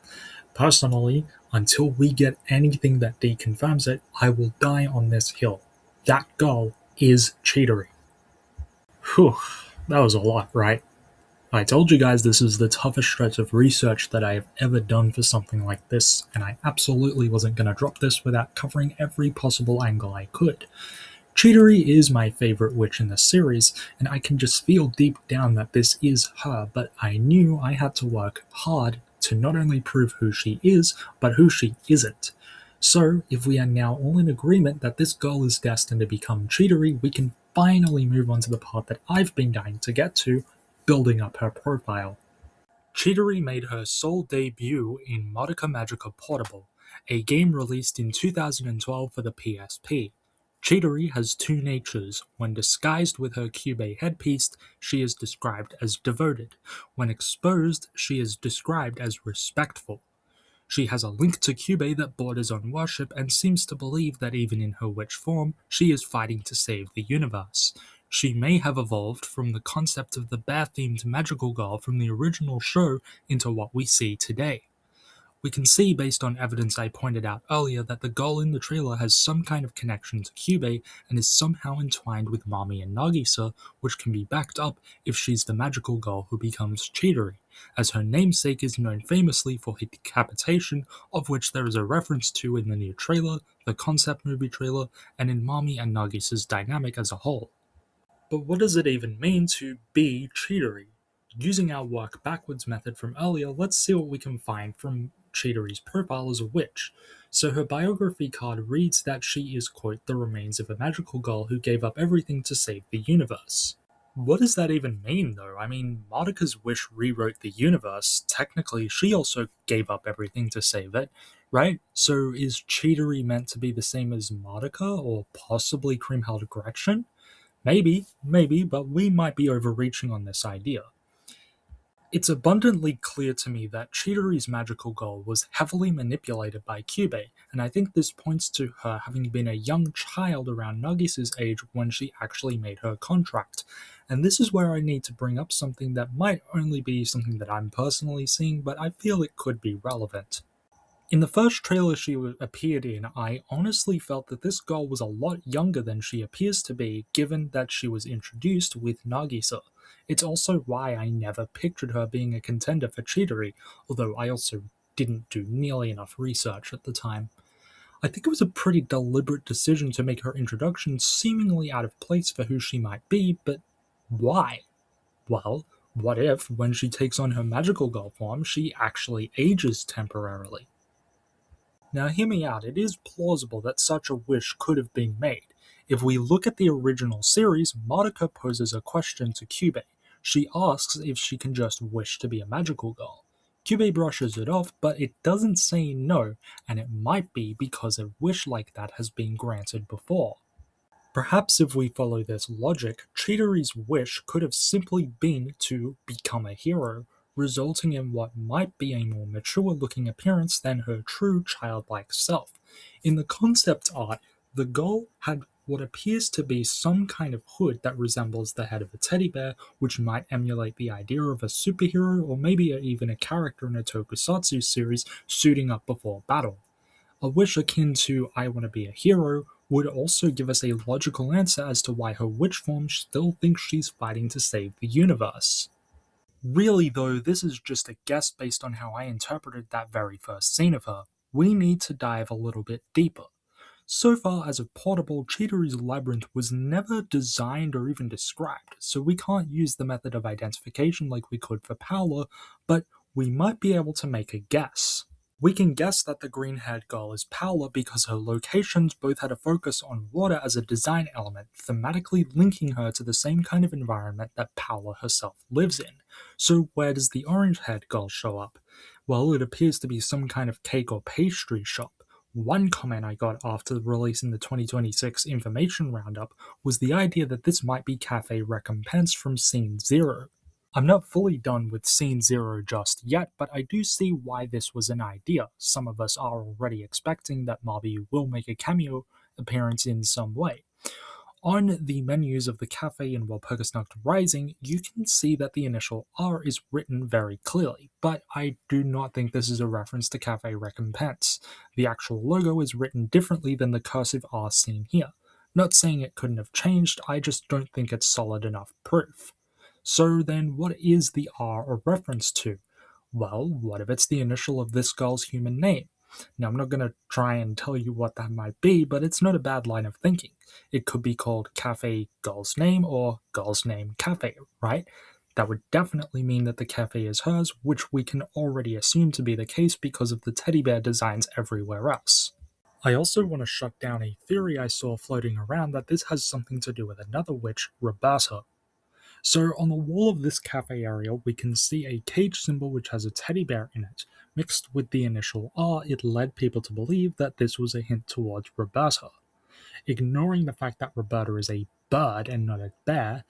[SPEAKER 1] Personally, until we get anything that deconfirms it, I will die on this hill. That goal is Cheetery. Whew, that was a lot, right? I told you guys this is the toughest stretch of research that I have ever done for something like this, and I absolutely wasn't going to drop this without covering every possible angle I could. Cheetery is my favorite witch in the series, and I can just feel deep down that this is her, but I knew I had to work hard to not only prove who she is, but who she isn't. So, if we are now all in agreement that this girl is destined to become Cheetery, we can finally move on to the part that I've been dying to get to, building up her profile. Cheetery made her sole debut in Madoka Magica Portable, a game released in 2012 for the PSP. Cheetery has two natures. When disguised with her Kyubey headpiece, she is described as devoted. When exposed, she is described as respectful. She has a link to Kyubey that borders on worship and seems to believe that even in her witch form, she is fighting to save the universe. She may have evolved from the concept of the bear-themed magical girl from the original show into what we see today. We can see based on evidence I pointed out earlier that the girl in the trailer has some kind of connection to Kyubey and is somehow entwined with Mami and Nagisa, which can be backed up if she's the magical girl who becomes Cheetery, as her namesake is known famously for her decapitation, of which there is a reference to in the new trailer, the concept movie trailer, and in Mami and Nagisa's dynamic as a whole. But what does it even mean to be Cheetery? Using our work backwards method from earlier, let's see what we can find from Cheetery's profile as a witch. So her biography card reads that she is, quote, the remains of a magical girl who gave up everything to save the universe. What does that even mean, though? I mean, Madoka's wish rewrote the universe. Technically, she also gave up everything to save it, right? So is Cheetery meant to be the same as Madoka, or possibly Kriemhild Gretchen? Maybe, but we might be overreaching on this idea. It's abundantly clear to me that Cheetery's magical goal was heavily manipulated by Kyubey, and I think this points to her having been a young child around Nagisa's age when she actually made her contract. And this is where I need to bring up something that might only be something that I'm personally seeing, but I feel it could be relevant. In the first trailer she appeared in, I honestly felt that this girl was a lot younger than she appears to be, given that she was introduced with Nagisa. It's also why I never pictured her being a contender for Cheetery, although I also didn't do nearly enough research at the time. I think it was a pretty deliberate decision to make her introduction seemingly out of place for who she might be, but why? Well, what if, when she takes on her magical girl form, she actually ages temporarily? Now hear me out, it is plausible that such a wish could have been made. If we look at the original series, Madoka poses a question to Kyubey. She asks if she can just wish to be a magical girl. Kyubey brushes it off, but it doesn't say no, and it might be because a wish like that has been granted before. Perhaps if we follow this logic, Cheetery's wish could have simply been to become a hero, resulting in what might be a more mature-looking appearance than her true childlike self. In the concept art, the girl had what appears to be some kind of hood that resembles the head of a teddy bear, which might emulate the idea of a superhero or maybe even a character in a tokusatsu series suiting up before battle. A wish akin to "I want to be a hero" would also give us a logical answer as to why her witch form still thinks she's fighting to save the universe. Really, though, this is just a guess based on how I interpreted that very first scene of her. We need to dive a little bit deeper. So far, as a portable, Cheetery's labyrinth was never designed or even described, so we can't use the method of identification like we could for Paola, but we might be able to make a guess. We can guess that the green-haired girl is Paula because her locations both had a focus on water as a design element, thematically linking her to the same kind of environment that Paula herself lives in. So where does the orange-haired girl show up? Well, it appears to be some kind of cake or pastry shop. One comment I got after releasing the 2026 information roundup was the idea that this might be Cafe Recompense from Scene Zero. I'm not fully done with Scene Zero just yet, but I do see why this was an idea. Some of us are already expecting that Mobby will make a cameo appearance in some way. On the menus of the cafe in Walpurgisnacht Rising, you can see that the initial R is written very clearly, but I do not think this is a reference to Cafe Recompense. The actual logo is written differently than the cursive R seen here. Not saying it couldn't have changed, I just don't think it's solid enough proof. So then, what is the R a reference to? Well, what if it's the initial of this girl's human name? Now, I'm not going to try and tell you what that might be, but it's not a bad line of thinking. It could be called Cafe Girl's Name or Girl's Name Cafe, right? That would definitely mean that the cafe is hers, which we can already assume to be the case because of the teddy bear designs everywhere else. I also want to shut down a theory I saw floating around that this has something to do with another witch, Roberta. So on the wall of this cafe area, we can see a cage symbol which has a teddy bear in it. Mixed with the initial R, it led people to believe that this was a hint towards Roberta. Ignoring the fact that Roberta is a bird and not a bear,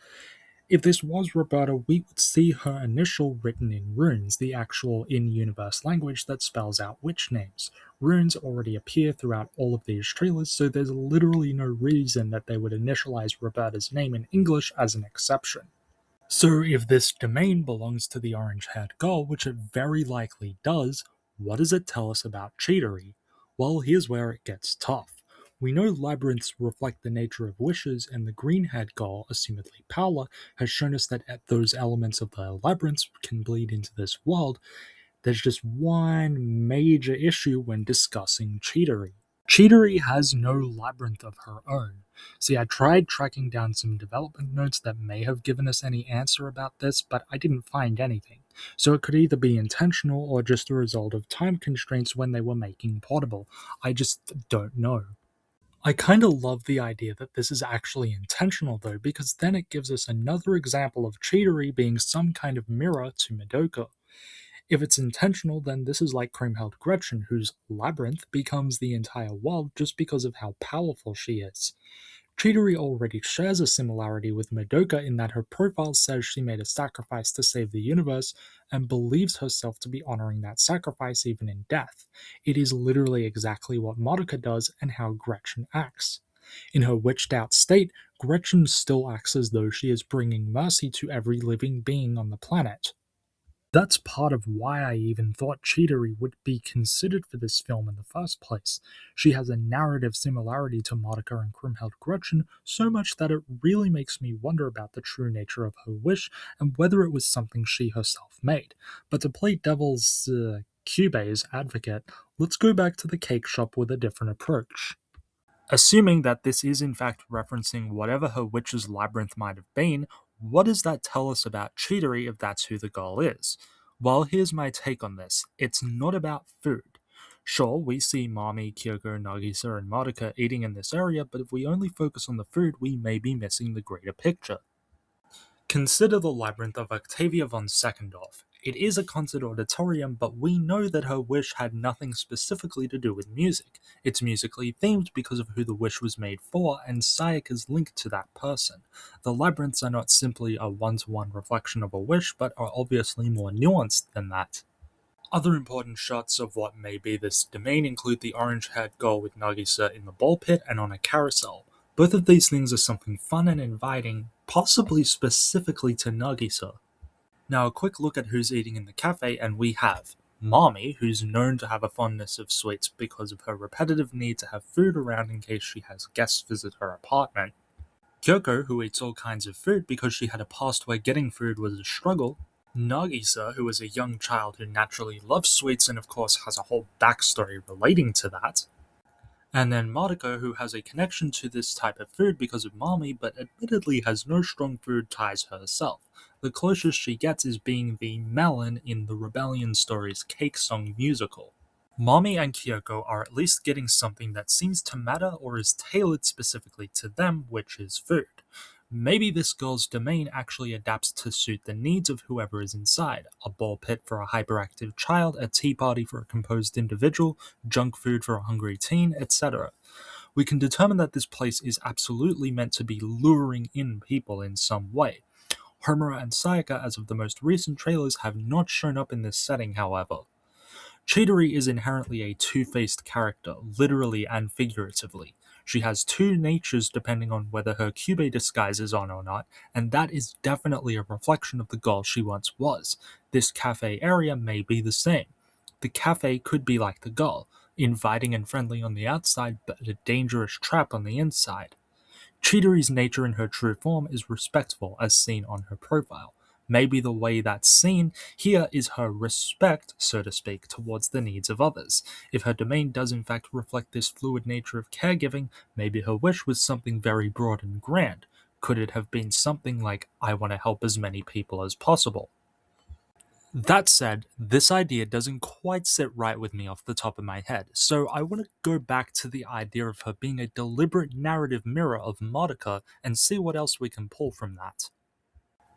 [SPEAKER 1] if this was Roberta, we would see her initial written in runes, the actual in-universe language that spells out witch names. Runes already appear throughout all of these trailers, so there's literally no reason that they would initialize Roberta's name in English as an exception. So if this domain belongs to the orange-haired girl, which it very likely does, what does it tell us about Cheetery? Well, here's where it gets tough. We know labyrinths reflect the nature of wishes, and the green-haired girl, assumedly Paula, has shown us that those elements of the labyrinths can bleed into this world. There's just one major issue when discussing Cheetery. Cheetery has no labyrinth of her own. See, I tried tracking down some development notes that may have given us any answer about this, but I didn't find anything. So it could either be intentional or just a result of time constraints when they were making Portable. I just don't know. I kinda love the idea that this is actually intentional though, because then it gives us another example of Cheetery being some kind of mirror to Madoka. If it's intentional, then this is like Creamheld Gretchen, whose labyrinth becomes the entire world just because of how powerful she is. Cheetery already shares a similarity with Madoka in that her profile says she made a sacrifice to save the universe and believes herself to be honoring that sacrifice even in death. It is literally exactly what Madoka does and how Gretchen acts. In her witched out state, Gretchen still acts as though she is bringing mercy to every living being on the planet. That's part of why I even thought Cheetery would be considered for this film in the first place. She has a narrative similarity to Monica and Kriemhild Gretchen, so much that it really makes me wonder about the true nature of her wish and whether it was something she herself made. But to play devil's Cube's advocate, let's go back to the cake shop with a different approach. Assuming that this is in fact referencing whatever her witch's labyrinth might have been, what does that tell us about Cheetery if that's who the girl is? Well, here's my take on this. It's not about food. Sure, we see Mami, Kyoko, Nagisa, and Madoka eating in this area, but if we only focus on the food, we may be missing the greater picture. Consider the labyrinth of Octavia von Seckendorf. It is a concert auditorium, but we know that her wish had nothing specifically to do with music. It's musically themed because of who the wish was made for, and Sayek is linked to that person. The labyrinths are not simply a one-to-one reflection of a wish, but are obviously more nuanced than that. Other important shots of what may be this domain include the orange-haired girl with Nagisa in the ball pit and on a carousel. Both of these things are something fun and inviting, possibly specifically to Nagisa. Now a quick look at who's eating in the cafe, and we have Mommy, who's known to have a fondness of sweets because of her repetitive need to have food around in case she has guests visit her apartment. Kyoko, who eats all kinds of food because she had a past where getting food was a struggle. Nagisa, who is a young child who naturally loves sweets and of course has a whole backstory relating to that. And then Madoka, who has a connection to this type of food because of Mami, but admittedly has no strong food ties herself. The closest she gets is being the melon in the Rebellion Stories Cake Song musical. Mami and Kyoko are at least getting something that seems to matter or is tailored specifically to them, which is food. Maybe this girl's domain actually adapts to suit the needs of whoever is inside. A ball pit for a hyperactive child, a tea party for a composed individual, junk food for a hungry teen, etc. We can determine that this place is absolutely meant to be luring in people in some way. Homura and Sayaka, as of the most recent trailers, have not shown up in this setting, however. Cheetery is inherently a two-faced character, literally and figuratively. She has two natures depending on whether her cube disguise is on or not, and that is definitely a reflection of the girl she once was. This cafe area may be the same. The cafe could be like the girl, inviting and friendly on the outside, but a dangerous trap on the inside. Cheetery's nature in her true form is respectful, as seen on her profile. Maybe the way that's seen here is her respect, so to speak, towards the needs of others. If her domain does in fact reflect this fluid nature of caregiving, maybe her wish was something very broad and grand. Could it have been something like, I want to help as many people as possible? That said, this idea doesn't quite sit right with me off the top of my head, so I want to go back to the idea of her being a deliberate narrative mirror of Madoka and see what else we can pull from that.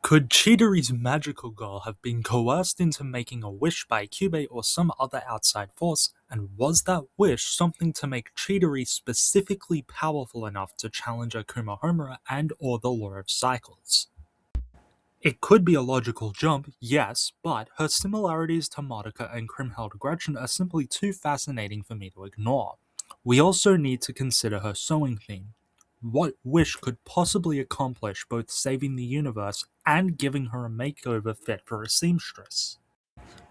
[SPEAKER 1] Could Cheetery's magical girl have been coerced into making a wish by Kyubey or some other outside force, and was that wish something to make Cheetery specifically powerful enough to challenge Akuma Homura and or the Law of Cycles? It could be a logical jump, yes, but her similarities to Madoka and Kriemhild Gretchen are simply too fascinating for me to ignore. We also need to consider her sewing theme. What wish could possibly accomplish both saving the universe and giving her a makeover fit for a seamstress?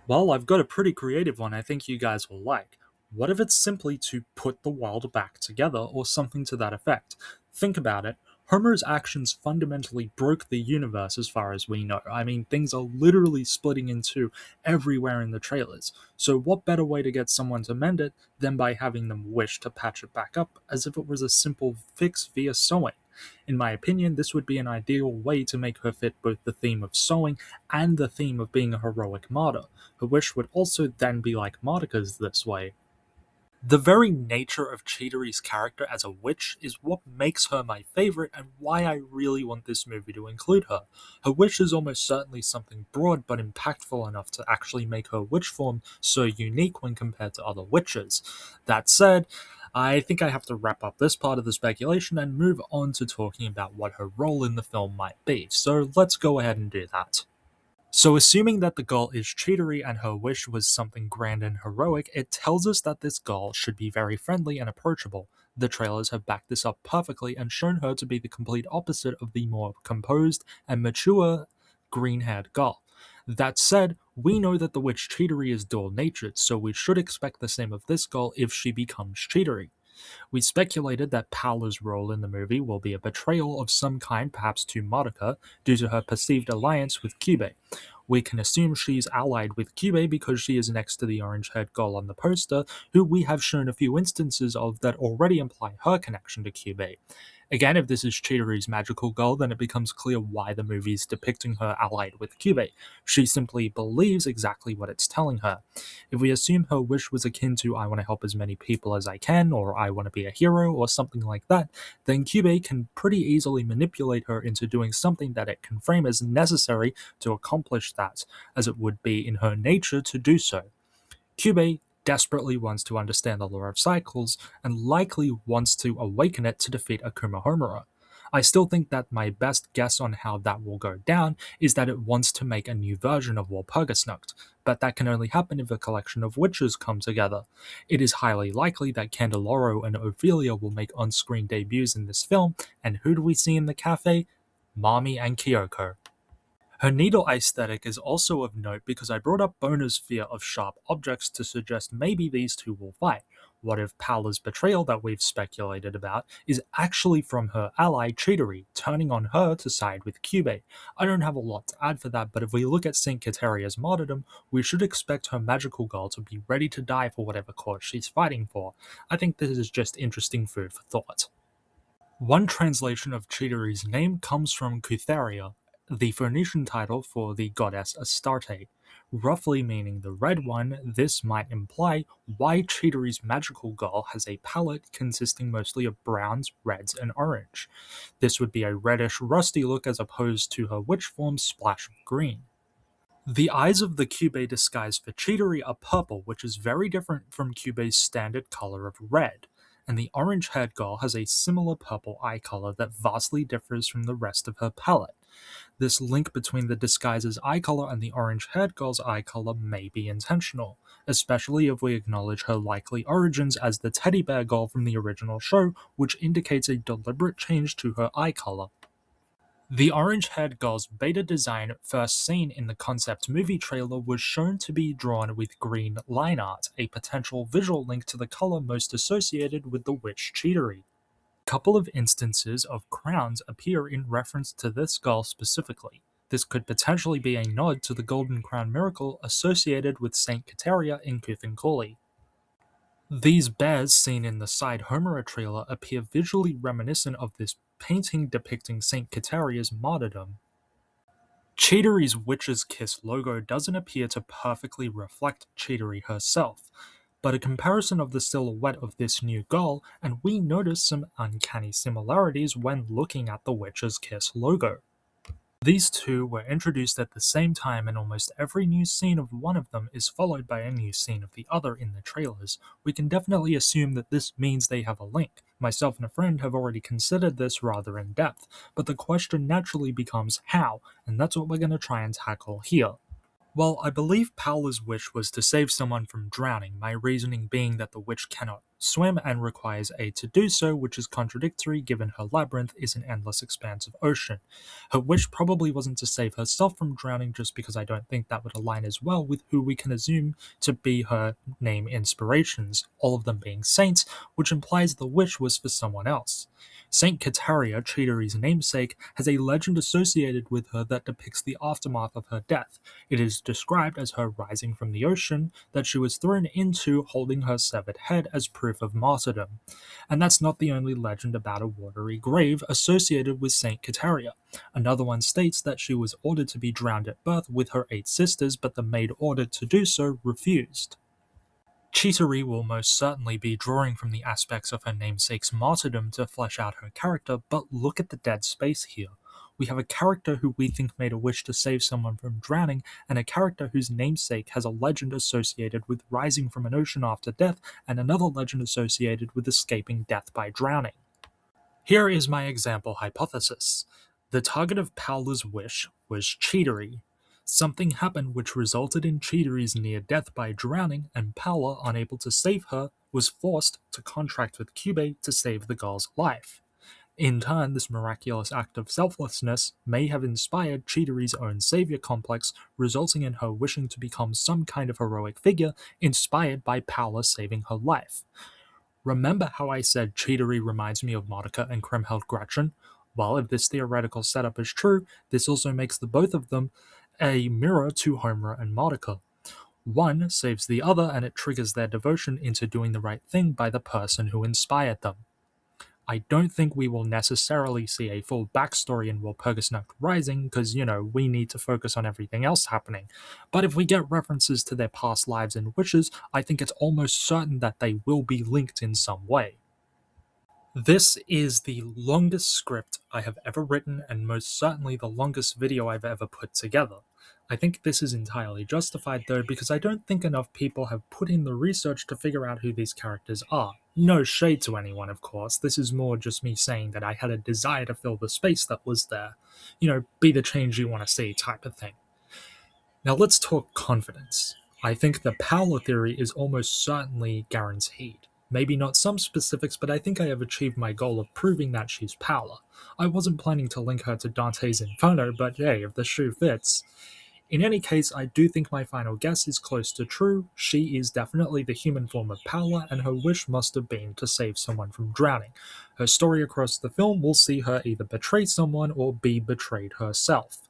[SPEAKER 1] Well, I've got a pretty creative one I think you guys will like. What if it's simply to put the world back together or something to that effect? Think about it. Homer's actions fundamentally broke the universe as far as we know. I mean, things are literally splitting in two everywhere in the trailers. So, what better way to get someone to mend it than by having them wish to patch it back up as if it was a simple fix via sewing? In my opinion, this would be an ideal way to make her fit both the theme of sewing and the theme of being a heroic martyr. Her wish would also then be like Madoka's this way. The very nature of Cheetery's character as a witch is what makes her my favorite and why I really want this movie to include her. Her wish is almost certainly something broad but impactful enough to actually make her witch form so unique when compared to other witches. That said, I think I have to wrap up this part of the speculation and move on to talking about what her role in the film might be, so let's go ahead and do that. So, assuming that the girl is Cheetery and her wish was something grand and heroic, it tells us that this girl should be very friendly and approachable. The trailers have backed this up perfectly and shown her to be the complete opposite of the more composed and mature green haired girl. That said, we know that the witch Cheetery is dual natured, so we should expect the same of this girl if she becomes Cheetery. We speculated that Paola's role in the movie will be a betrayal of some kind, perhaps to Madoka, due to her perceived alliance with Kyubey. We can assume she's allied with Kyubey because she is next to the orange-haired girl on the poster, who we have shown a few instances of that already imply her connection to Kyubey. Again, if this is Cheetery's magical girl, then it becomes clear why the movie is depicting her allied with Kyubey. She simply believes exactly what it's telling her. If we assume her wish was akin to I want to help as many people as I can, or I want to be a hero, or something like that, then Kyubey can pretty easily manipulate her into doing something that it can frame as necessary to accomplish that, as it would be in her nature to do so. Kyubey desperately wants to understand the law of cycles, and likely wants to awaken it to defeat Akuma Homura. I still think that my best guess on how that will go down is that it wants to make a new version of Walpurgisnacht, but that can only happen if a collection of witches come together. It is highly likely that Candeloro and Oilia will make on-screen debuts in this film, and who do we see in the cafe? Mami and Kyoko. Her needle aesthetic is also of note because I brought up Bona's fear of sharp objects to suggest maybe these two will fight. What if Paola's betrayal that we've speculated about is actually from her ally Cheetery, turning on her to side with Kyubey? I don't have a lot to add for that, but if we look at Saint Quitteria's martyrdom, we should expect her magical girl to be ready to die for whatever cause she's fighting for. I think this is just interesting food for thought. One translation of Cheetery's name comes from Quitterie, the Phoenician title for the goddess Astarte. roughly meaning the red one. This might imply why Cheetery's magical girl has a palette consisting mostly of browns, reds, and orange. This would be a reddish, rusty look as opposed to her witch form's splash of green. The eyes of the Cube disguise for Cheetery are purple, which is very different from Cube's standard color of red, and the orange-haired girl has a similar purple eye color that vastly differs from the rest of her palette. This link between the disguise's eye color and the orange-haired girl's eye color may be intentional, especially if we acknowledge her likely origins as the teddy bear girl from the original show, which indicates a deliberate change to her eye color. The orange-haired girl's beta design first seen in the concept movie trailer was shown to be drawn with green line art, a potential visual link to the color most associated with the witch Cheetery. A couple of instances of crowns appear in reference to this girl specifically. This could potentially be a nod to the Golden Crown miracle associated with Saint Quitterie in Quitterie. These bears seen in the side Homera trailer appear visually reminiscent of this painting depicting Saint Quitterie's martyrdom. Cheetery's Witch's Kiss logo doesn't appear to perfectly reflect Cheetery herself, but a comparison of the silhouette of this new girl, and we notice some uncanny similarities when looking at the Witch's Kiss logo. These two were introduced at the same time, and almost every new scene of one of them is followed by a new scene of the other in the trailers. We can definitely assume that this means they have a link. Myself and a friend have already considered this rather in depth, but the question naturally becomes how, and that's what we're going to try and tackle here. Well, I believe Paola's wish was to save someone from drowning, my reasoning being that the witch cannot swim and requires aid to do so, which is contradictory given her labyrinth is an endless expanse of ocean. Her wish probably wasn't to save herself from drowning, just because I don't think that would align as well with who we can assume to be her name inspirations, all of them being saints, which implies the wish was for someone else. Saint Quitterie, Cheetery's namesake, has a legend associated with her that depicts the aftermath of her death. It is described as her rising from the ocean that she was thrown into holding her severed head as proof of martyrdom. And that's not the only legend about a watery grave associated with Saint Quitterie. Another one states that she was ordered to be drowned at birth with her 8 sisters, but the maid ordered to do so refused. Cheetery will most certainly be drawing from the aspects of her namesake's martyrdom to flesh out her character, but look at the dead space here. We have a character who we think made a wish to save someone from drowning, and a character whose namesake has a legend associated with rising from an ocean after death, and another legend associated with escaping death by drowning. Here is my example hypothesis. The target of Paola's wish was Cheetery. Something happened which resulted in Cheetery's near death by drowning, and Paula, unable to save her, was forced to contract with Cube to save the girl's life. In turn, this miraculous act of selflessness may have inspired Cheetery's own savior complex, resulting in her wishing to become some kind of heroic figure inspired by Paula saving her life. Remember how I said Cheetery reminds me of Madoka and Kriemhild Gretchen? Well, if this theoretical setup is true, this also makes the both of them a mirror to Homera and Madoka. One saves the other, and it triggers their devotion into doing the right thing by the person who inspired them. I don't think we will necessarily see a full backstory in Walpurgisnacht Rising, because, we need to focus on everything else happening. But if we get references to their past lives and wishes, I think it's almost certain that they will be linked in some way. This is the longest script I have ever written, and most certainly the longest video I've ever put together. I think this is entirely justified though, because I don't think enough people have put in the research to figure out who these characters are. No shade to anyone, of course, this is more just me saying that I had a desire to fill the space that was there. Be the change you want to see type of thing. Now let's talk confidence. I think the Paula theory is almost certainly guaranteed. Maybe not some specifics, but I think I have achieved my goal of proving that she's Paula. I wasn't planning to link her to Dante's Inferno, but hey, if the shoe fits. In any case, I do think my final guess is close to true. She is definitely the human form of Paula, and her wish must have been to save someone from drowning. Her story across the film will see her either betray someone or be betrayed herself.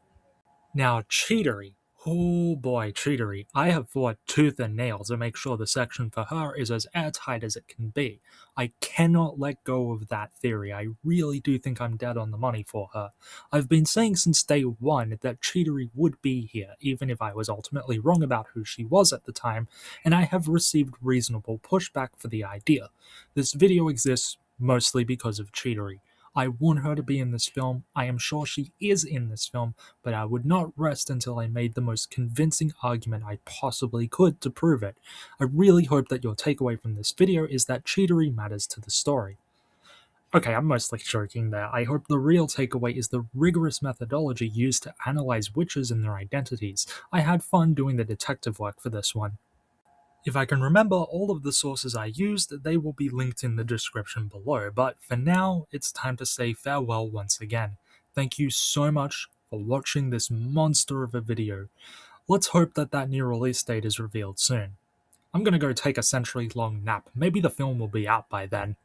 [SPEAKER 1] Now, Cheetery. Oh boy, Cheetery, I have fought tooth and nail to make sure the section for her is as airtight as it can be. I cannot let go of that theory. I really do think I'm dead on the money for her. I've been saying since day one that Cheetery would be here, even if I was ultimately wrong about who she was at the time, and I have received reasonable pushback for the idea. This video exists mostly because of Cheetery. I want her to be in this film. I am sure she is in this film, but I would not rest until I made the most convincing argument I possibly could to prove it. I really hope that your takeaway from this video is that cheatery matters to the story. Okay, I'm mostly joking there. I hope the real takeaway is the rigorous methodology used to analyze witches and their identities. I had fun doing the detective work for this one. If I can remember all of the sources I used, they will be linked in the description below, but for now, it's time to say farewell once again. Thank you so much for watching this monster of a video. Let's hope that that new release date is revealed soon. I'm gonna go take a century-long nap, maybe the film will be out by then.